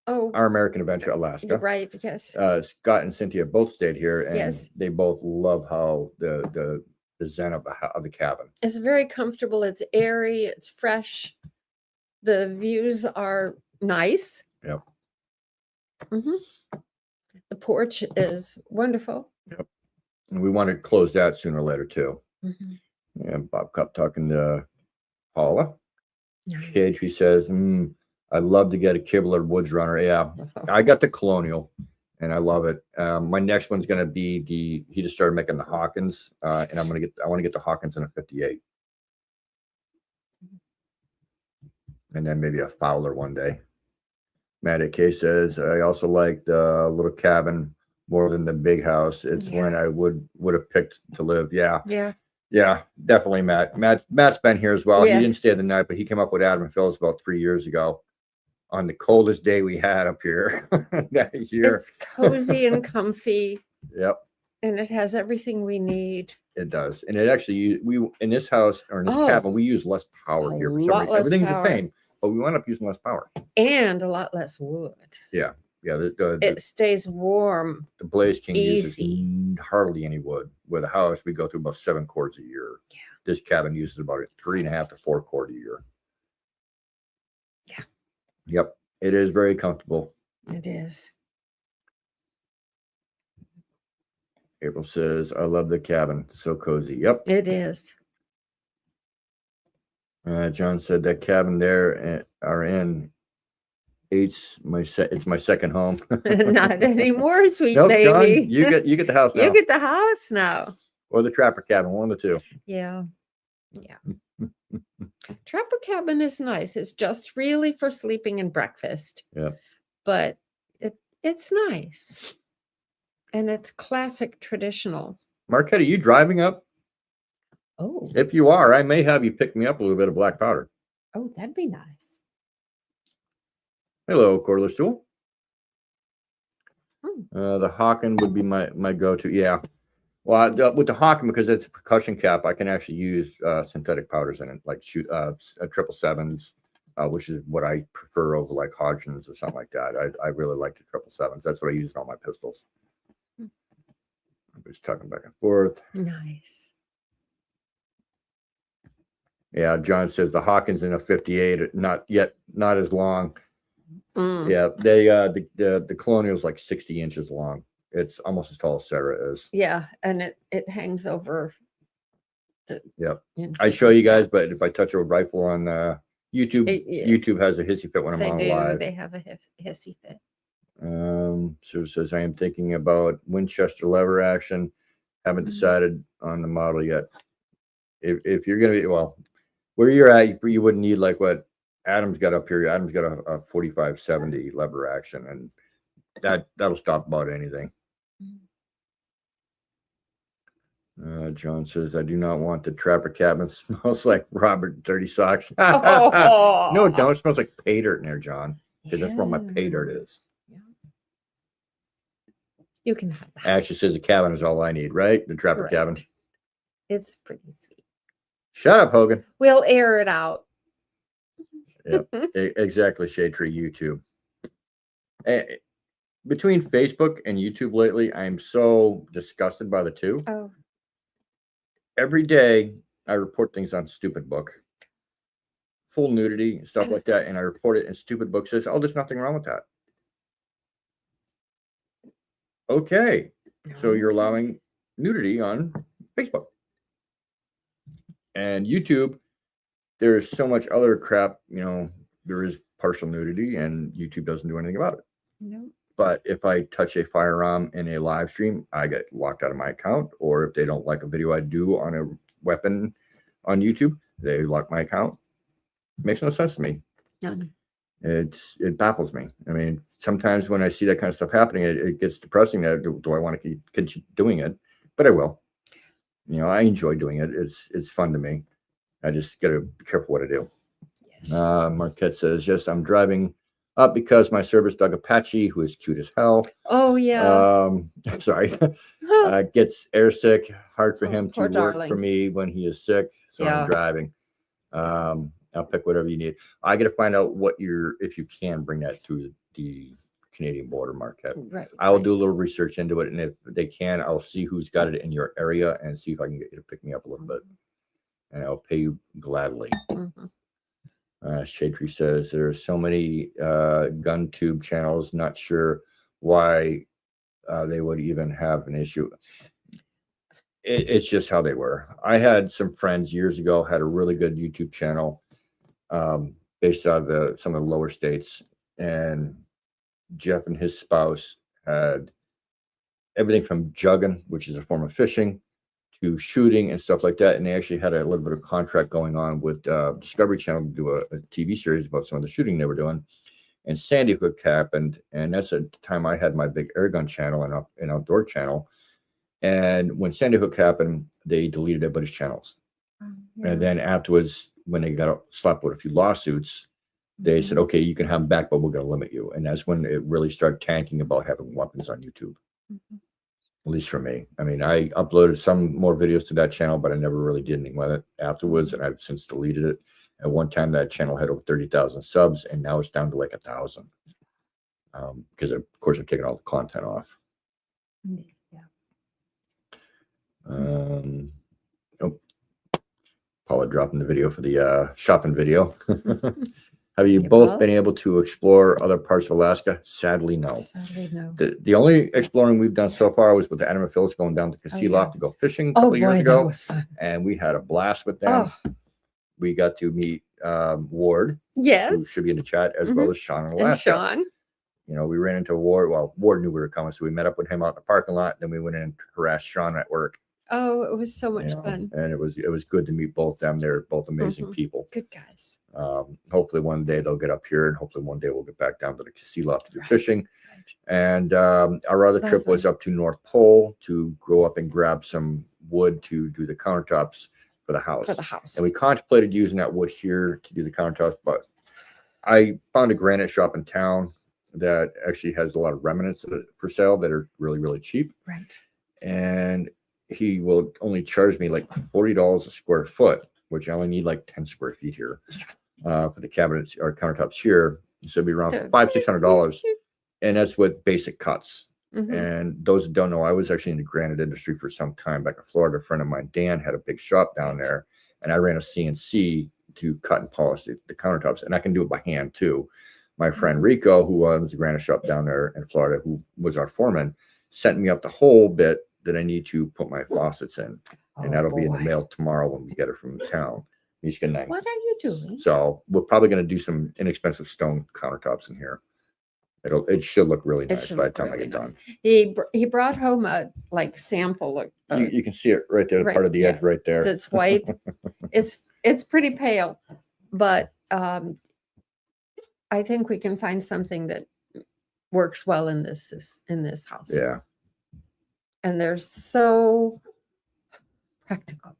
Our American Adventure, Alaska. Right, yes. Scott and Cynthia both stayed here, and they both love how the zen of the cabin. It's very comfortable. It's airy. It's fresh. The views are nice. Yep. The porch is wonderful. Yep. And we want to close that sooner or later too. And Bob Cup talking to Paula. Shade Tree says, I'd love to get a Kibler Woods Runner. Yeah, I got the Colonial and I love it. My next one's going to be he just started making the Hawkins and I want to get the Hawkins in a 58. And then maybe a Fowler one day. Matt K says, I also like the little cabin more than the big house. It's when I would have picked to live. Yeah, definitely, Matt. Matt's been here as well. He didn't stay the night, but he came up with Adam and Phyllis about 3 years ago. on the coldest day we had up here that year. It's cozy and comfy. Yep. And it has everything we need. It does. And it actually, we in this house or in this cabin, we use less power here for some reason. Everything's the same, but we wind up using less power. And a lot less wood. Yeah. Yeah. It stays warm. The Blaze King uses hardly any wood. With a house, we go through about 7 cords a year. Yeah. This cabin uses about 3.5 to 4 cord a year. Yeah. Yep. It is very comfortable. It is. April says, I love the cabin. So cozy. Yep. It is. John said that cabin there are in it's my second home. Not anymore, sweet nope, baby. John, you get the house now. You get the house now. Or the trapper cabin, one of the two. Yeah. Yeah. Trapper cabin is nice. It's just really for sleeping and breakfast. Yeah. But it's nice. And it's classic traditional. Marquette, are you driving up? Oh. If you are, I may have you pick me up a little bit of black powder. Oh, that'd be nice. Hello, cordless tool. The Hawken would be my go-to. Yeah. Well, with the Hawken, because it's a percussion cap, I can actually use synthetic powders in it, like 777s, which is what I prefer over like Hodgson's or something like that. I really like the 777s. That's what I use in all my pistols. I'm just tucking back and forth. Nice. Yeah, John says the Hawkins in a 58, not as long. Yeah, the Colonial is like 60 inches long. It's almost as tall as Sarah is. Yeah, and it hangs over. Yep. I show you guys, but if I touch a rifle on YouTube, YouTube has a hissy fit when I'm on live. They have a hissy fit. So it says, I am thinking about Winchester lever action. Haven't decided on the model yet. If you're going to be, well, where you're at, you wouldn't need like what Adam's got up here. Adam's got a 4570 lever action, and that'll stop about anything. John says, I do not want the trapper cabin. Smells like Robert dirty socks. No, it don't. It smells like pay dirt in there, John, because that's where my pay dirt is. Yeah. You can have that. Ashley says the cabin is all I need, right? The trapper cabin. It's pretty sweet. Shut up, Hogan. We'll air it out. Yeah, exactly. Shade Tree YouTube. Between Facebook and YouTube lately, I'm so disgusted by the two. Oh. Every day I report things on Stupid Book, full nudity and stuff like that, and I report it, and Stupid Book says, "Oh, there's nothing wrong with that." Okay, so you're allowing nudity on Facebook and YouTube. There's so much other crap, there is partial nudity, and YouTube doesn't do anything about it. No. But if I touch a firearm in a live stream, I get locked out of my account. Or if they don't like a video I do on a weapon on YouTube, they lock my account. It makes no sense to me. None. It baffles me. I mean, sometimes when I see that kind of stuff happening, it gets depressing. Do I want to keep doing it? But I will. I enjoy doing it. It's fun to me. I just got to be careful what I do. Yes. Marquette says, yes, I'm driving up because my service dog Apache, who is cute as hell. Oh, yeah. Sorry. Gets airsick. Hard for him to work darling. For me when he is sick. So I'm driving. I'll pick whatever you need. I got to find out if you can bring that through the Canadian border, Marquette. Right. I will do a little research into it. And if they can, I'll see who's got it in your area and see if I can get you to pick me up a little bit. And I'll pay you gladly. Shade Tree says there are so many gun tube channels. Not sure why they would even have an issue. It's just how they were. I had some friends years ago had a really good YouTube channel based out of some of the lower states, and Jeff and his spouse had everything from jugging, which is a form of fishing, to shooting and stuff like that. And they actually had a little bit of contract going on with Discovery Channel to do a TV series about some of the shooting they were doing. And Sandy Hook happened. And that's at the time I had my big airgun channel and outdoor channel. And when Sandy Hook happened, they deleted everybody's channels. And then afterwards, when they got slapped with a few lawsuits, they said, okay, you can have them back, but we're going to limit you. And that's when it really started tanking about having weapons on YouTube. At least for me. I mean, I uploaded some more videos to that channel, but I never really did anything with it afterwards. And I've since deleted it. At one time, that channel had over 30,000 subs, and now it's down to like 1,000. Because of course I'm taking all the content off. Oh, Paula dropping the video for the shopping video. Have you both been able to explore other parts of Alaska? Sadly, no. Sadly, no. The only exploring we've done so far was with the Anima Phillips going down to Castillock to go fishing a couple years ago. That was fun. And we had a blast with them. We got to meet Ward, who should be in the chat, as well as Sean in Alaska. And Sean. You know, we ran into Ward. Well, Ward knew we were coming, so we met up with him out in the parking lot. Then we went in and harassed Sean at work. Oh, it was so much fun. And it was good to meet both of them. They're both amazing people. Good guys. Hopefully one day they'll get up here, and hopefully one day we'll get back down to the Castillock to do fishing. And our other trip was up to North Pole to go up and grab some wood to do the countertops for the house. And we contemplated using that wood here to do the countertops, but I found a granite shop in town that actually has a lot of remnants for sale that are really, really cheap. Right. And he will only charge me like $40 a square foot, which I only need like 10 square feet here for the cabinets or countertops here. So it'd be around $500-600. And that's with basic cuts. And those that don't know, I was actually in the granite industry for some time back in Florida. A friend of mine, Dan, had a big shop down there, and I ran a CNC to cut and polish the countertops, and I can do it by hand too. My friend Rico, who owns a granite shop down there in Florida, who was our foreman, sent me up the whole bit that I need to put my faucets in, and that'll be in the mail tomorrow when we get it from town. What are you doing? So we're probably going to do some inexpensive stone countertops in here. It should look really nice by the time I get done. He brought home a sample. You can see it right there, part of the edge right there. That's white. It's pretty pale, but I think we can find something that works well in this house. Yeah. And they're so practical.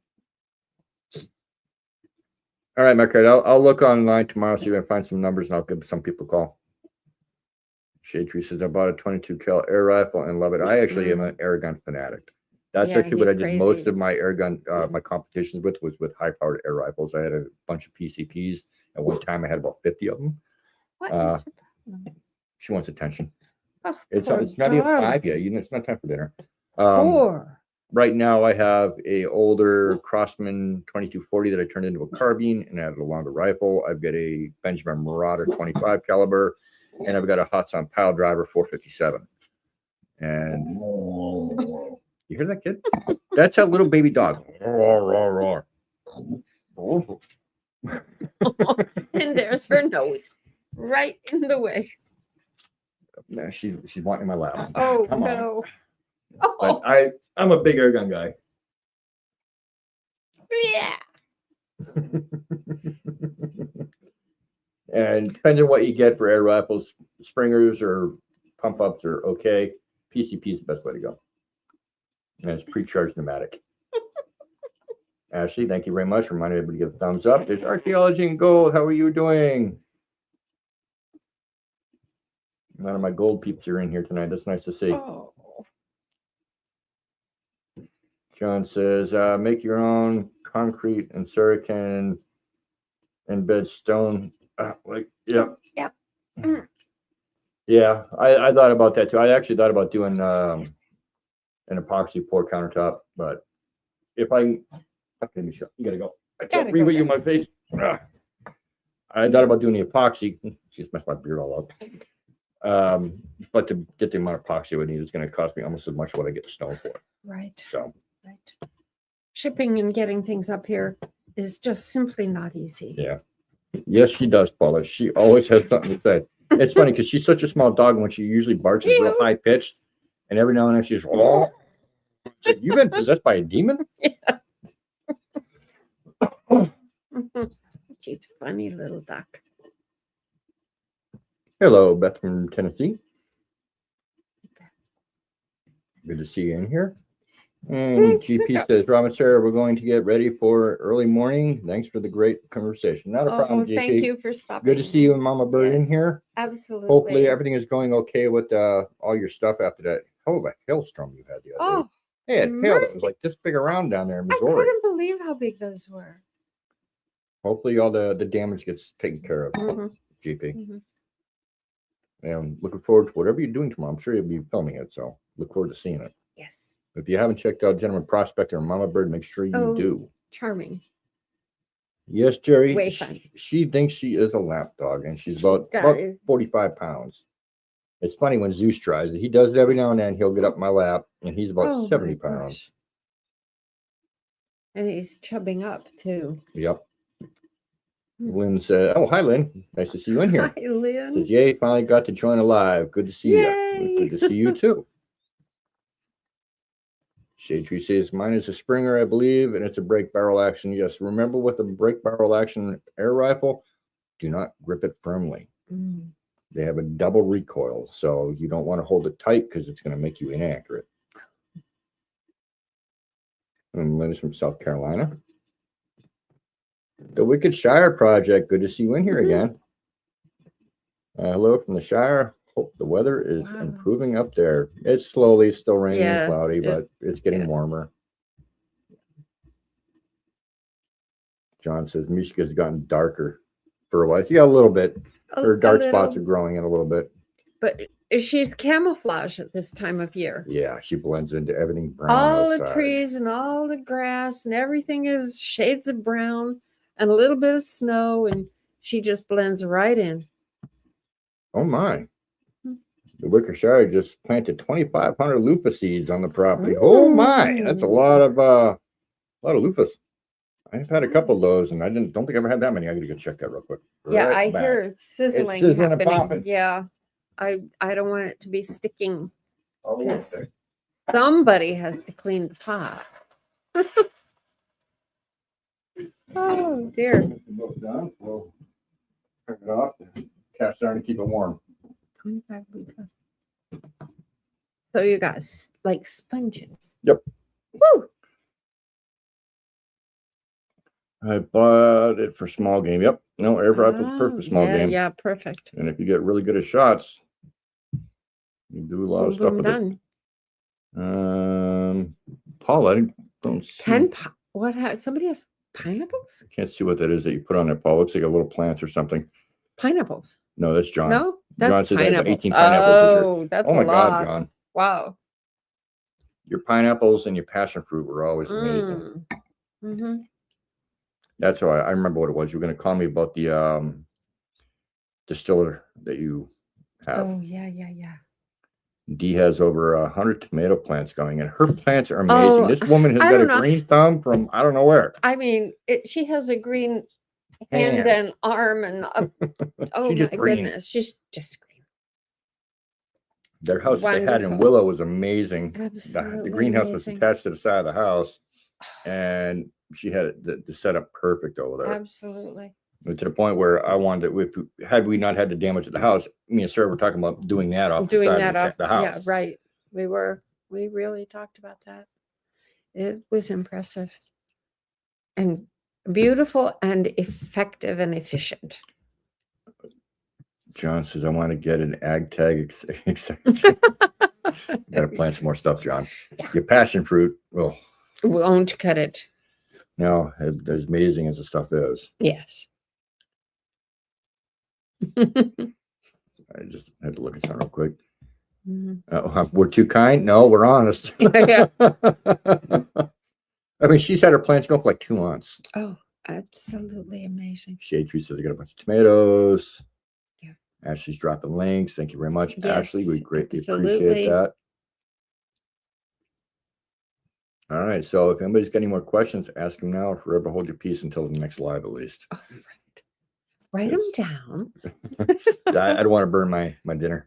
All right, Mark, I'll look online tomorrow, see if I can find some numbers, and I'll give some people a call. Shade Tree says, I bought a 22 cal air rifle and love it. I actually am an air gun fanatic. That's actually what I did most of my air gun, my competitions with was with high powered air rifles. I had a bunch of PCPs. At one time, I had about 50 of them. What is her problem? She wants attention. Oh, it's not even 5 yet. It's not time for dinner. Poor. Right now, I have a older Crossman 2240 that I turned into a carbine and added a longer rifle. I've got a Benjamin Marauder 25 caliber, and I've got a Hudson Pile Driver 457. And you hear that, kid? That's a little baby dog. Roar, roar, roar. And there's her nose right in the way. No, she's wanting my lap. Oh, come no. On. But I'm a big air gun guy. Yeah. And depending on what you get for air rifles, springers or pump ups are okay. PCP is the best way to go. And it's pre-charged pneumatic. Ashley, thank you very much. Remind everybody to give a thumbs up. There's Archaeology and Gold. How are you doing? None of my gold peeps are in here tonight. That's nice to see. Oh. John says, make your own concrete and Surican embed stone. Yeah. Yeah, I thought about that too. I actually thought about doing an epoxy pour countertop, but if I okay, Michelle, you gotta go. I can't breathe with you in my face. I thought about doing the epoxy. Just messed my beard all up. But to get the amount of epoxy I would need is going to cost me almost as much as what I get the stone for. Right. So right. Shipping and getting things up here is just simply not easy. Yeah. Yes, she does, Paula. She always has something to say. It's funny because she's such a small dog, and when she usually barks, it's real high pitched, and every now and then she's, oh, like, you've been possessed by a demon? Yeah. She's a funny little duck. Hello, Beth from Tennessee. Good to see you in here. And GP says, Robin, Sarah, we're going to get ready for early morning. Thanks for the great conversation. Not a problem, GP. Thank you for stopping. Good to see you and Mama Bird in here. Absolutely. Hopefully everything is going okay with all your stuff after that hell of a hailstorm you had the other day. Hey, it hail that was like this big around down there in Missouri. I couldn't believe how big those were. Hopefully all the damage gets taken care of, GP. And looking forward to whatever you're doing tomorrow. I'm sure you'll be filming it, so look forward to seeing it. Yes. If you haven't checked out Gentleman Prospector and Mama Bird, make sure you do. Charming. Yes, Jerry. Way fun. She thinks she is a lap dog, and she's about 45 pounds. It's funny when Zeus tries it. He does it every now and then. He'll get up my lap, and he's about 70 pounds. And he's chubbing up, too. Yep. Lynn said, oh, hi, Lynn. Nice to see you in here. Hi, Lynn. Says, yay, finally got to join live. Good to see you. Good to see you, too. Shade Tree says, mine is a Springer, I believe, and it's a brake barrel action. Yes, remember with the brake barrel action air rifle, do not grip it firmly. They have a double recoil, so you don't want to hold it tight because it's going to make you inaccurate. And Lynn's from South Carolina. The Wicked Shire Project, good to see you in here again. Hello from the Shire. Hope the weather is improving up there. It's slowly still raining and cloudy, but it's getting warmer. John says Michigan's gotten darker for a while. Yeah, a little bit. Her dark spots are growing in a little bit. But she's camouflage at this time of year. Yeah, she blends into everything brown. All outside. The trees and all the grass and everything is shades of brown and a little bit of snow, and she just blends right in. Oh my. The Wicker Shire just planted 2,500 lupus seeds on the property. Oh my, that's a lot of lupus. I've had a couple of those, and I don't think I ever had that many. I gotta go check that real quick. I hear sizzling happening. Yeah, I don't want it to be sticking. Oh, okay. Somebody has to clean the pot. Oh dear. We'll turn it off. Cast iron to keep it warm. 25 liters. So you guys like sponges. Yep. Woo! I bought it for small game. Yep. No, air rifle is perfect for small game. Yeah, perfect. And if you get really good at shots, you do a lot of stuff with it. Paul, I don't see. Somebody has pineapples? I can't see what that is that you put on there, Paul. Looks like a little plants or something. Pineapples. No, that's John. No, that's John says I have 18 pineapples. That's oh my God, John. Wow. Your pineapples and your passion fruit were always amazing. That's why I remember what it was. You were going to call me about the distiller that you have. Oh, yeah. Dee has over 100 tomato plants going, and her plants are amazing. This woman has got a green thumb from I don't know where. I mean, she has a green hand and arm, and oh my goodness, she's just green. Their house that they had in Willow was amazing. The greenhouse was attached to the side of the house, and she had the setup perfect over there. Absolutely. To the point where I wanted to, had we not had the damage of the house, me and Sarah were talking about doing that off the side of the house. Yeah, right. We really talked about that. It was impressive and beautiful and effective and efficient. John says, I want to get an ag tag exception. Gotta plant some more stuff, John. Yeah. Your passion fruit, won't cut it. No, as amazing as the stuff is. Yes. I just had to look at something real quick. We're too kind? No, we're honest. I mean, she's had her plants go for like 2 months. Oh, absolutely amazing. Shade Tree says I got a bunch of tomatoes. Yeah. Ashley's dropping links. Thank you very much, yes, Ashley. We greatly appreciate that. All right. So if anybody's got any more questions, ask them now. Or forever hold your peace until the next live, at least. Oh, right. Write them down. I don't want to burn my dinner.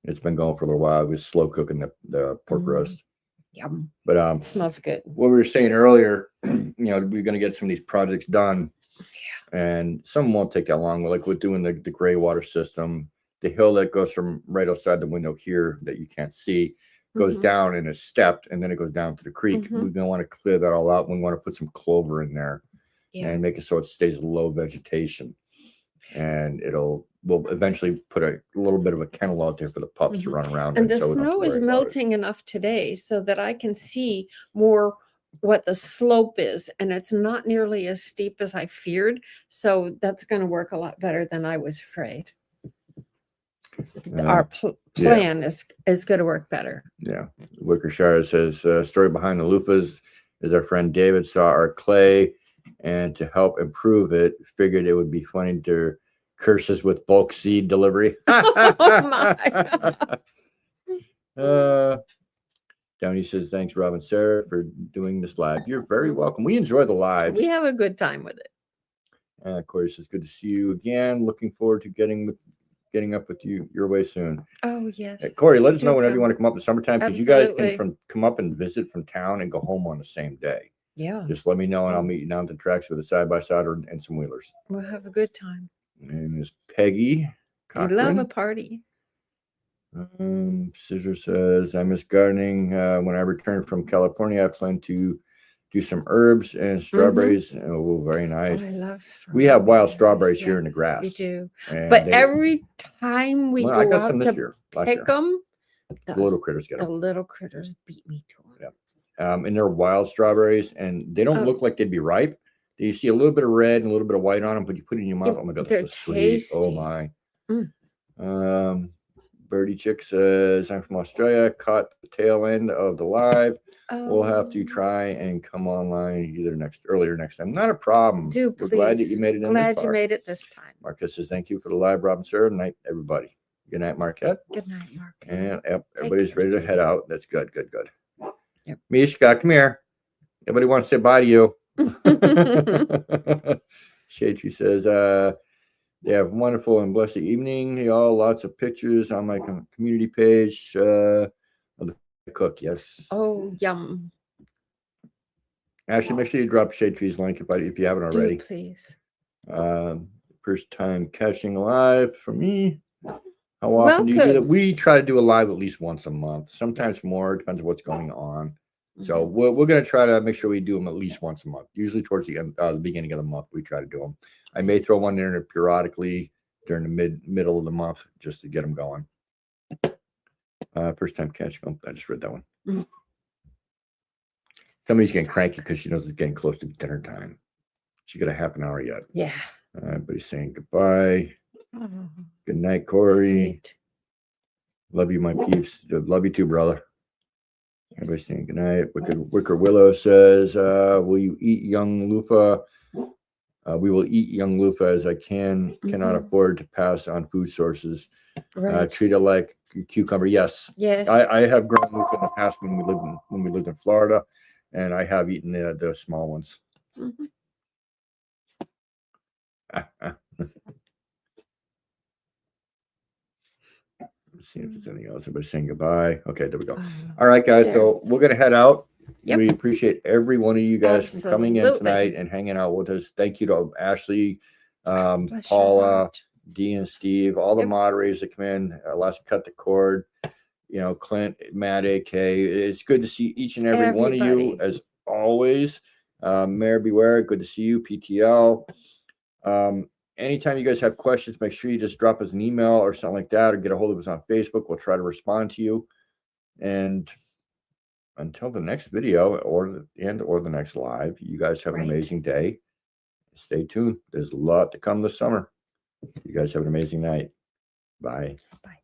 It's been going for a little while. We slow cooking the pork roast. Yum. But it smells good. What we were saying earlier, we're going to get some of these projects done. Yeah. And some won't take that long. Like we're doing the gray water system, the hill that goes from right outside the window here that you can't see. goes down and is stepped, and then it goes down to the creek. We're going to want to clear that all out. We want to put some clover in there and make it so it stays low vegetation. And we'll eventually put a little bit of a kennel out there for the pups to run around. And the snow is melting enough today so that I can see more what the slope is, and it's not nearly as steep as I feared. So that's going to work a lot better than I was afraid. Our plan is going to work better. Yeah. Wickershire says, story behind the loofahs is our friend David saw our clay, and to help improve it, figured it would be funny to curse us with bulk seed delivery. Oh my. Downey says, thanks, Rob and Sarah, for doing this live. You're very welcome. We enjoy the lives. We have a good time with it. Corey says, good to see you again. Looking forward to getting up with you your way soon. Oh, yes. Corey, let us know whenever you want to come up in the summertime, because you guys can come up and visit from town and go home on the same day. Yeah. Just let me know, and I'll meet you down at the tracks with a side-by-side and some wheelers. We'll have a good time. And it's Peggy Cochran. We love a party. Scissor says, I miss gardening. When I return from California, I plan to do some herbs and strawberries. Oh, very nice. Oh, I love strawberries. We have wild strawberries here in the grass. We do. But every time we go out to pick them, the little critters get them. The little critters beat me to them. Yeah. And they're wild strawberries, and they don't look like they'd be ripe. You see a little bit of red and a little bit of white on them, but you put it in your mouth. Oh my God, they're so sweet. Oh my. Birdie Chick says, I'm from Australia, caught the tail end of the live. We'll have to try and come online earlier next time. Not a problem. We're glad that you made it in. Glad you made it this time. Marquette says, thank you for the live, Rob and Sarah. Good night, everybody. Good night, Marquette. Good night, Marquette. And everybody's ready to head out. That's good. Yep. Mishka, come here. Everybody wants to say bye to you. Shade Tree says, yeah, wonderful and blessed evening, y'all. Lots of pictures on my community page of the cook. Yes. Oh, yum. Ashley, make sure you drop Shade Tree's link if you haven't already. Do, please. First time catching live for me. How often do you do that? We try to do a live at least once a month. Sometimes more. Depends on what's going on. So we're going to try to make sure we do them at least once a month. Usually towards the end, the beginning of the month, we try to do them. I may throw one in periodically during the middle of the month just to get them going. First time catching them. I just read that one. Somebody's getting cranky because she knows it's getting close to dinner time. She got a half an hour yet. Yeah. Everybody's saying goodbye. Good night, Corey. Great. Love you, my peeps. Love you too, brother. Everybody's saying good night. Wicker Willow says, will you eat young loofah? We will eat young loofah as I cannot afford to pass on food sources. Right. Treat it like cucumber. Yes. I have grown loofah in the past when we lived in Florida, and I have eaten the small ones. Let's see if there's anything else. Everybody's saying goodbye. Okay, there we go. All right, guys. So we're gonna head out. Yep. We appreciate every one of you guys for coming in tonight and hanging out with us. Thank you to Ashley, Paula, Dee, and Steve, all the moderators that come in. Let's cut the cord. Clint, Matt, AK. It's good to see each and every one of you as always. Mayor Beware, good to see you. PTL. Anytime you guys have questions, make sure you just drop us an email or something like that, or get a hold of us on Facebook. We'll try to respond to you. And until the next video or the next live, you guys have an amazing day. Stay tuned. There's a lot to come this summer. You guys have an amazing night. Bye. Bye.